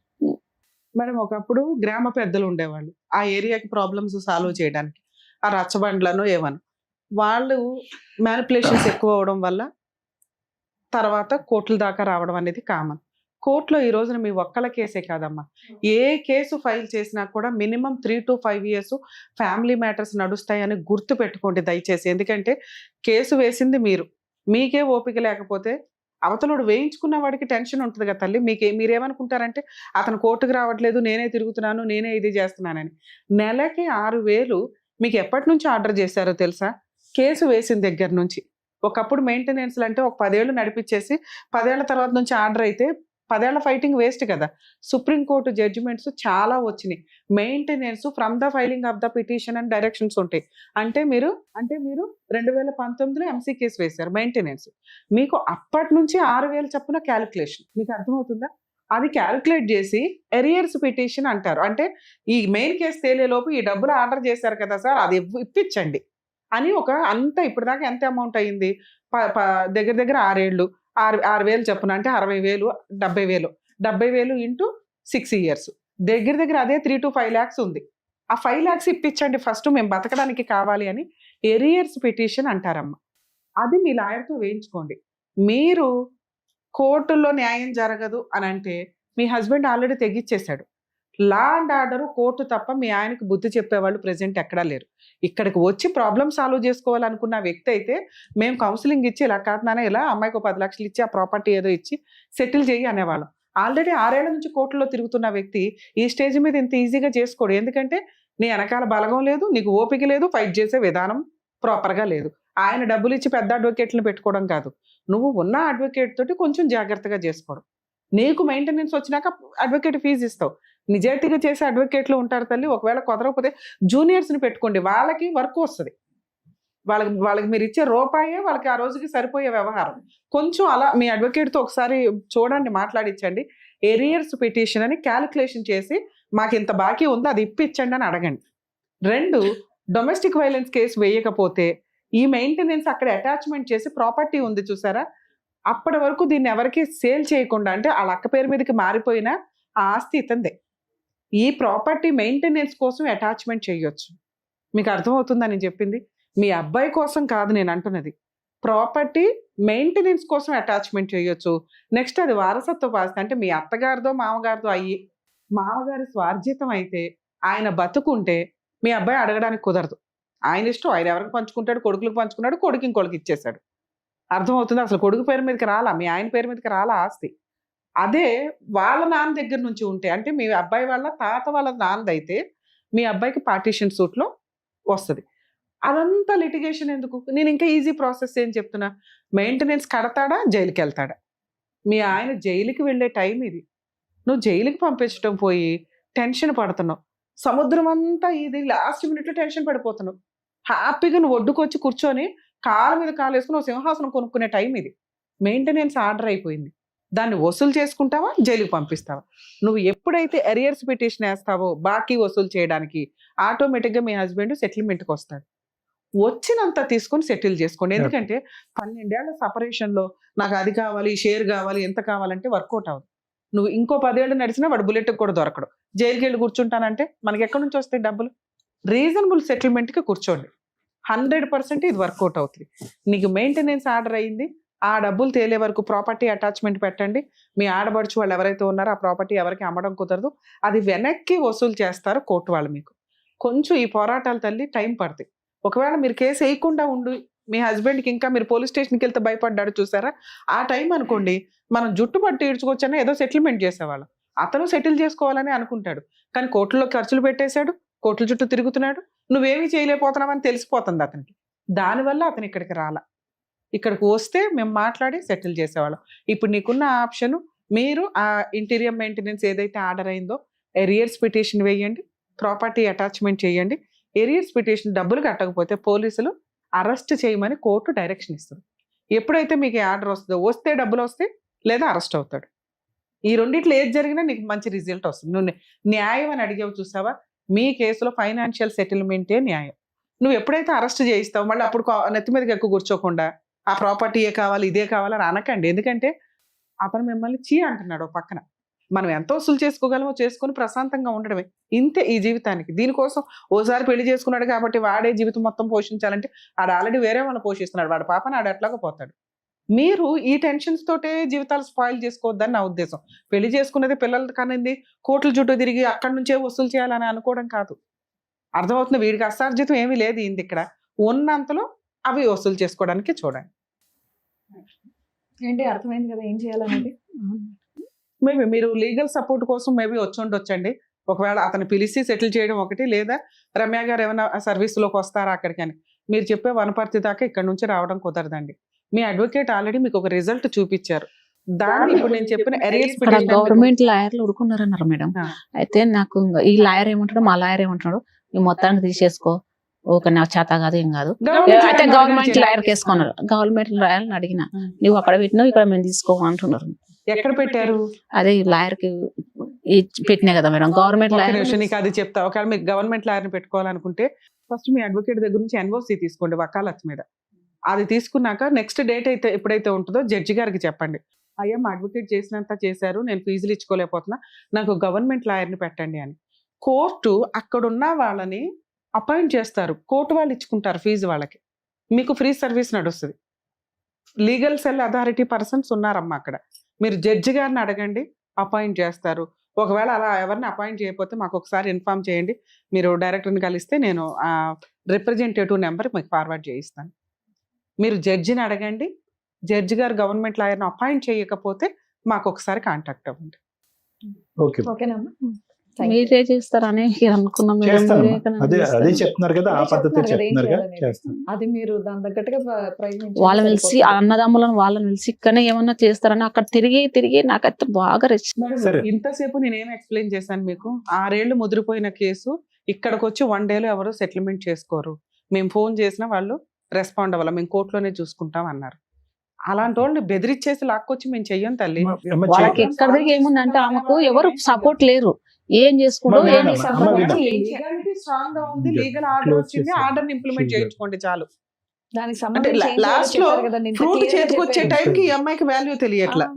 మేడం. ఒకప్పుడు గ్రామ పెద్దలు ఉండేవాళ్ళు ఆ ఏరియాకి ప్రాబ్లమ్స్ సాల్వ్ చేయడానికి, ఆ రచ్చబండ్లను ఏమని వాళ్ళు మ్యానిపులేషన్స్ ఎక్కువ అవడం వల్ల తర్వాత కోర్టుల దాకా రావడం అనేది కామన్. కోర్టులో ఈ రోజున మీ ఒక్కల కేసే కాదమ్మా, ఏ కేసు ఫైల్ చేసినా కూడా minimum 3 to 5 years family matters నడుస్తాయని గుర్తు పెట్టుకోండి దయచేసి. ఎందుకంటే కేసు వేసింది మీరు, మీకే ఓపిక లేకపోతే అవతలోడు వేయించుకున్న వాడికి టెన్షన్ ఉంటుంది కదా తల్లి. మీరేమనుకుంటారంటే అతను కోర్టుకు రావట్లేదు, నేనే తిరుగుతున్నాను, నేనే ఇది చేస్తున్నానని. నెలకి 6,000 మీకు ఎప్పటి నుంచి ఆర్డర్ చేశారో తెలుసా? కేసు వేసిన దగ్గర నుంచి. ఒకప్పుడు మెయింటెనెన్స్లు అంటే ఒక 10 ఏళ్ళు నడిపించేసి 10 ఏళ్ల తర్వాత నుంచి ఆర్డర్ అయితే 10 ఏళ్ల ఫైటింగ్ వేస్ట్ కదా. సుప్రీంకోర్టు జడ్జిమెంట్స్ చాలా వచ్చినాయి. Maintenance from the filing of the petition and directions ఉంటాయి. అంటే మీరు 2019లో ఎంసీ కేసు వేశారు మెయింటెనెన్స్, మీకు అప్పటి నుంచి 6,000 చొప్పున క్యాలిక్యులేషన్. మీకు అర్థమవుతుందా? అది క్యాలిక్యులేట్ చేసి ఎరియర్స్ పిటిషన్ అంటారు. అంటే ఈ మెయిన్ కేసు తేలేలోపు ఈ డబ్బులు ఆర్డర్ చేశారు కదా సార్, అది ఇప్పించండి అని అంత ఇప్పటిదాకా ఎంత అమౌంట్ అయ్యింది? దగ్గర 6 ఏళ్ళు 6,000 చొప్పున అంటే 60,000, 70,000. 70,000 ఇంటూ 6 years దగ్గర అదే 3 to 5 lakhs ఉంది. ఆ 5 lakhs ఇప్పించండి ఫస్ట్, మేము బతకడానికి కావాలి అని ఎరియర్స్ పిటిషన్ అంటారమ్మా. అది మీ లాయర్తో వేయించుకోండి. మీరు కోర్టుల్లో న్యాయం జరగదు అని అంటే మీ హస్బెండ్ ఆల్రెడీ తెగిచ్చేశాడు. లా అండ్ ఆర్డర్ కోర్టు తప్ప మీ ఆయనకు బుద్ధి చెప్పేవాళ్ళు ప్రెజెంట్ ఎక్కడా లేరు. ఇక్కడికి వచ్చి ప్రాబ్లమ్ సాల్వ్ చేసుకోవాలనుకున్న వ్యక్తి అయితే మేము కౌన్సిలింగ్ ఇచ్చి ఇలా కాదు ఇలా అమ్మాయికి 10 లక్షలు ఇచ్చి ఆ ప్రాపర్టీ ఏదో ఇచ్చి సెటిల్ చేయి అనేవాళ్ళం. ఆల్రెడీ 6 ఏళ్ల నుంచి కోర్టులో తిరుగుతున్న వ్యక్తి ఈ స్టేజ్ మీద ఇంత ఈజీగా చేసుకోడు. ఎందుకంటే నీ వెనకాల బలగం లేదు, నీకు ఓపిక లేదు, ఫైట్ చేసే విధానం ప్రాపర్గా లేదు. ఆయన డబ్బులు ఇచ్చి పెద్ద అడ్వకేట్లను పెట్టుకోవడం కాదు, నువ్వు ఉన్న అడ్వకేట్ తోటి కొంచెం జాగ్రత్తగా చేసుకోవడం. నీకు మెయింటెనెన్స్ వచ్చినాక అడ్వకేట్ ఫీజు ఇస్తావు. నిజాయితీగా చేసే అడ్వకేట్లు ఉంటారు తల్లి. ఒకవేళ కుదరకపోతే జూనియర్స్ని పెట్టుకోండి, వాళ్ళకి వర్క్ వస్తుంది. వాళ్ళకి మీరు ఇచ్చే రూపాయే వాళ్ళకి ఆ రోజుకి సరిపోయే వ్యవహారం. కొంచెం అలా మీ అడ్వకేట్తో ఒకసారి చూడండి, మాట్లాడించండి. ఎరియర్స్ పిటిషన్ అని క్యాలిక్యులేషన్ చేసి మాకు ఇంత బాకీ ఉందో అది ఇప్పించండి అని అడగండి. 2, డొమెస్టిక్ వైలెన్స్ కేసు వేయకపోతే ఈ మెయింటెనెన్స్ అక్కడ అటాచ్మెంట్ చేసి ప్రాపర్టీ ఉంది చూసారా, అప్పటి వరకు దీన్ని ఎవరికి సేల్ చేయకుండా, అంటే వాళ్ళ అక్క పేరు మీదకి మారిపోయినా ఆ ఆస్తి ఇతందే. ఈ ప్రాపర్టీ మెయింటెనెన్స్ కోసం అటాచ్మెంట్ చేయొచ్చు. మీకు అర్థమవుతుందని చెప్పింది. మీ అబ్బాయి కోసం కాదు నేను అంటున్నది, ప్రాపర్టీ మెయింటెనెన్స్ కోసం అటాచ్మెంట్ చేయొచ్చు. నెక్స్ట్ అది వారసత్వ ఆస్తి అంటే మీ అత్తగారిదో మామగారిదో అయ్యి మామగారి స్వార్జితం అయితే ఆయన బతుకుంటే మీ అబ్బాయి అడగడానికి కుదరదు. ఆయన ఇష్టం, ఆయన ఎవరికి పంచుకుంటాడు, కొడుకులకు పంచుకున్నాడు, కొడుకు ఇంకొకరికి ఇచ్చేశాడు. అర్థమవుతుంది? అసలు కొడుకు పేరు మీదకి రాలా, మీ ఆయన పేరు మీదకి రాలా ఆస్తి. అదే వాళ్ళ నాన్న దగ్గర నుంచి ఉంటే, అంటే మీ అబ్బాయి వాళ్ళ తాత వాళ్ళ నాన్నదైతే మీ అబ్బాయికి పార్టీషన్ సూట్లో వస్తుంది. అదంతా లిటిగేషన్ ఎందుకు? నేను ఇంకా ఈజీ ప్రాసెస్ ఏం చెప్తున్నా, మెయింటెనెన్స్ కడతాడా, జైలుకి వెళ్తాడా? మీ ఆయన జైలుకి వెళ్ళే టైం ఇది. నువ్వు జైలుకి పంపించడం పోయి టెన్షన్ పడుతున్నావు. సముద్రం అంతా ఇది లాస్ట్ మినిట్లో టెన్షన్ పడిపోతున్నావు. హ్యాపీగా నువ్వు ఒడ్డుకొచ్చి కూర్చొని కాళ్ళ మీద కాలు వేసుకుని సింహాసనం కొనుక్కునే టైం ఇది. మెయింటెనెన్స్ ఆర్డర్ అయిపోయింది. దాన్ని వసూలు చేసుకుంటావా, జైలుకి పంపిస్తావా? నువ్వు ఎప్పుడైతే ఎరియర్స్ పిటిషన్ వేస్తావో బాకీ వసూలు చేయడానికి, ఆటోమేటిక్గా మీ హస్బెండ్ సెటిల్మెంట్కి వస్తాడు. వచ్చినంత తీసుకొని సెటిల్ చేసుకోండి. ఎందుకంటే 12 ఏళ్ల సపరేషన్లో నాకు అది కావాలి, షేర్ కావాలి, ఎంత కావాలంటే వర్కౌట్ అవ్వదు. నువ్వు ఇంకో 10 ఏళ్ళు నడిచినా వాడు బుల్లెట్కి కూడా దొరకడు. జైలుకి వెళ్ళి కూర్చుంటానంటే మనకి ఎక్కడి నుంచి వస్తాయి డబ్బులు? రీజనబుల్ సెటిల్మెంట్కి కూర్చోండి, 100% ఇది వర్కౌట్ అవుతుంది. నీకు మెయింటెనెన్స్ ఆర్డర్ అయింది, ఆ డబ్బులు తేలే వరకు ప్రాపర్టీ అటాచ్మెంట్ పెట్టండి. మీ ఆడబడుచు వాళ్ళు ఎవరైతే ఉన్నారో ఆ ప్రాపర్టీ ఎవరికి అమ్మడం కుదరదు, అది వెనక్కి వసూలు చేస్తారు కోర్టు వాళ్ళు. మీకు కొంచెం ఈ పోరాటాలు తల్లి టైం పడుతుంది. ఒకవేళ మీరు కేసు వేయకుండా ఉండి మీ హస్బెండ్కి ఇంకా మీరు పోలీస్ స్టేషన్కి వెళ్తే భయపడ్డాడు చూసారా, ఆ టైం అనుకోండి మనం జుట్టు పట్టి ఈడ్చుకొచ్చని ఏదో సెటిల్మెంట్ చేసేవాళ్ళం. అతను సెటిల్ చేసుకోవాలని అనుకుంటాడు, కానీ కోర్టులో ఖర్చులు పెట్టేశాడు, కోర్టుల చుట్టూ తిరుగుతున్నాడు, నువ్వేమీ చేయలేకపోతున్నావని తెలిసిపోతుంది అతనికి. దానివల్ల అతను ఇక్కడికి రాలా. ఇక్కడికి వస్తే మేము మాట్లాడి సెటిల్ చేసేవాళ్ళం. ఇప్పుడు నీకున్న ఆప్షన్, మీరు ఆ ఇంటీరియర్ మెయింటెనెన్స్ ఏదైతే ఆర్డర్ అయిందో ఎరియర్స్ పిటిషన్ వేయండి, ప్రాపర్టీ అటాచ్మెంట్ చేయండి. ఎరియర్స్ పిటిషన్ డబ్బులు కట్టకపోతే పోలీసులు అరెస్ట్ చేయమని కోర్టు డైరెక్షన్ ఇస్తుంది. ఎప్పుడైతే మీకు ఆర్డర్ వస్తుందో, వస్తే డబ్బులు వస్తాయి, లేదా అరెస్ట్ అవుతాడు. ఈ రెండిట్లో ఏది జరిగినా నీకు మంచి రిజల్ట్ వస్తుంది. నువ్వు న్యాయం అని అడిగావు చూసావా, మీ కేసులో ఫైనాన్షియల్ సెటిల్మెంటే న్యాయం. నువ్వు ఎప్పుడైతే అరెస్ట్ చేయిస్తావు మళ్ళీ అప్పుడు నెత్తి మీదకి ఎక్కువ కూర్చోకుండా ఆ ప్రాపర్టీయే కావాలి, ఇదే కావాలని అనకండి. ఎందుకంటే అతను మిమ్మల్ని చీ అంటున్నాడు పక్కన. మనం ఎంత వసూలు చేసుకోగలమో చేసుకొని ప్రశాంతంగా ఉండడమే, ఇంతే ఈ జీవితానికి. దీనికోసం ఓసారి పెళ్లి చేసుకున్నాడు కాబట్టి వాడే జీవితం మొత్తం పోషించాలంటే ఆడు ఆల్రెడీ వేరే వాళ్ళని పోషిస్తున్నాడు, వాడి పాపని ఆడు ఎట్లాగో పోతాడు. మీరు ఈ టెన్షన్స్ తోటే జీవితాలు స్పాయిల్ చేసుకోవద్దని నా ఉద్దేశం. పెళ్లి చేసుకున్నది పిల్లలు కనింది కోట్ల చుట్టూ తిరిగి అక్కడి నుంచే వసూలు చేయాలని అనుకోవడం కాదు. అర్థమవుతుంది? వీడికి అసార్జితం ఏమీ లేదు ఇంది. ఇక్కడ ఉన్నంతలో అవి వసూలు చేసుకోవడానికి చూడండి. ఏంటి అర్థమైంది కదా ఏం చేయాలనేది. మేబీ మీరు లీగల్ సపోర్ట్ కోసం మేబీ వచ్చండి. ఒకవేళ అతను పిలిచి సెటిల్ చేయడం ఒకటి, లేదా రమ్య గారు ఏమైనా సర్వీస్లోకి వస్తారా అక్కడికి అని. మీరు చెప్పే వనపర్తి దాకా ఇక్కడ నుంచి రావడం కుదరదండి. మీ అడ్వకేట్ ఆల్రెడీ మీకు ఒక రిజల్ట్ చూపించారు. దాన్ని ఇప్పుడు నేను చెప్పిన ఎరియర్స్ గవర్నమెంట్ లాయర్లు ఉడుకున్నారన్నారు మేడం. అయితే నాకు ఈ లాయర్ ఏమంటాడు, మా లాయర్ ఏమంటున్నాడు, ఈ మొత్తాన్ని తీసేసుకో, ఓకే నాకు చేత కాదు ఏం కాదు. అయితే గవర్నమెంట్ లాయర్ కేసుకున్నారు. గవర్నమెంట్ లాయర్ని అడిగిన, నువ్వు అక్కడ పెట్టినావు ఇక్కడ మేము తీసుకో అంటున్నారు. ఎక్కడ పెట్టారు? అదే లాయర్ కి పెట్టినా కదా మేడం గవర్నమెంట్ లాయర్. నీకు అది చెప్తా. ఒకవేళ మీకు గవర్నమెంట్ లాయర్ని పెట్టుకోవాలనుకుంటే ఫస్ట్ మీ అడ్వకేట్ దగ్గర నుంచి ఎన్ఓసి తీసుకోండి వకాలత్ మీద. అది తీసుకున్నాక నెక్స్ట్ డేట్ అయితే ఎప్పుడైతే ఉంటుందో జడ్జి గారికి చెప్పండి, అయ్యా మా అడ్వకేట్ చేసినంత చేశారు, నేను ఫీజులు ఇచ్చుకోలేకపోతున్నా, నాకు గవర్నమెంట్ లాయర్ని పెట్టండి అని. కోర్టు అక్కడున్న వాళ్ళని అపాయింట్ చేస్తారు, కోర్టు వాళ్ళు ఇచ్చుకుంటారు ఫీజు వాళ్ళకి, మీకు ఫ్రీ సర్వీస్ నడుస్తుంది. లీగల్ సెల్ అథారిటీ పర్సన్స్ ఉన్నారమ్మా అక్కడ. మీరు జడ్జి గారిని అడగండి, అపాయింట్ చేస్తారు. ఒకవేళ అలా ఎవరిని అపాయింట్ చేయకపోతే మాకు ఒకసారి ఇన్ఫార్మ్ చేయండి, మీరు డైరెక్టర్ని కలిస్తే నేను రిప్రజెంటేటివ్ నెంబర్ మీకు ఫార్వర్డ్ చేయిస్తాను. మీరు జడ్జిని అడగండి, జడ్జి గారు గవర్నమెంట్ లాయర్ని అపాయింట్ చేయకపోతే మాకు ఒకసారి కాంటాక్ట్ అవ్వండి. ఓకేనమ్మా, మీరే చేస్తారని అనుకున్నాం. అదే చెప్తున్నారు కదా, ఆ పద్ధతి చెప్తున్నారు కదా, చేస్తాం. అది మీరు దాని తగ్గట్టుగా వాళ్ళని పిలిచి అన్నదమ్ములను వాళ్ళని పిలిచి ఇక్కడనే ఏమన్నా చేస్తారని అక్కడ తిరిగి నాకైతే బాగా ఇంతసేపు నేనేం ఎక్స్ప్లెయిన్ చేశాను మీకు? 6 ఏళ్ళు ముదిరిపోయిన కేసు ఇక్కడికి వచ్చి 1 డేలో ఎవరు సెటిల్మెంట్ చేసుకోరు. మేము ఫోన్ చేసినా వాళ్ళు రెస్పాండ్ అవ్వాలి, మేము కోర్టులోనే చూసుకుంటాం అన్నారు. అలాంటి వాళ్ళని బెదిరించేసి లాక్కొచ్చి మేము చెయ్యం తల్లి. వాళ్ళకి ఎక్కడ ఏముందంటే ఆమెకు ఎవరు సపోర్ట్ లేరు, ఏం చేసుకుంటూ స్ట్రాంగ్ గా ఉంది, లీగల్ ఆర్డర్ వచ్చింది, ఆర్డర్ ఇంప్లిమెంట్ చేయించుకోండి చాలు. దానికి అంటే లాస్ట్ లో ఫ్రూట్ చేతికి వచ్చే టైంకి ఈ అమ్మాయికి వాల్యూ తెలియట్లా.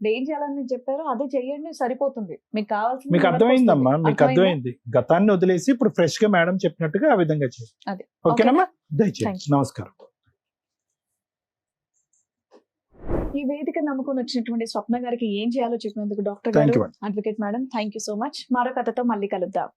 ఏం చేయాలని చెప్పారో అదే చెయ్యండి, సరిపోతుంది. మీకు కావాల్సింది మీకు ఎవరికి అర్థమైందమ్మా, వస్తుంది? మీకు అర్థమైంది. గతాన్ని వదిలేసి ఇప్పుడు ఫ్రెష్ గా మేడం చెప్పినట్టుగా ఆ విధంగా చేయండి. అదే. ఓకేనమ్మా, Thank దయచేసి నమస్కారం. ఈ వేదిక నమ్ముకొని వచ్చినటువంటి స్వప్న గారికి ఏం చేయాలో చెప్పినందుకు డాక్టర్ Thank గారు, you, madam. Advocate madam, thank you so much. మరో కథతో మళ్ళీ కలుద్దాం.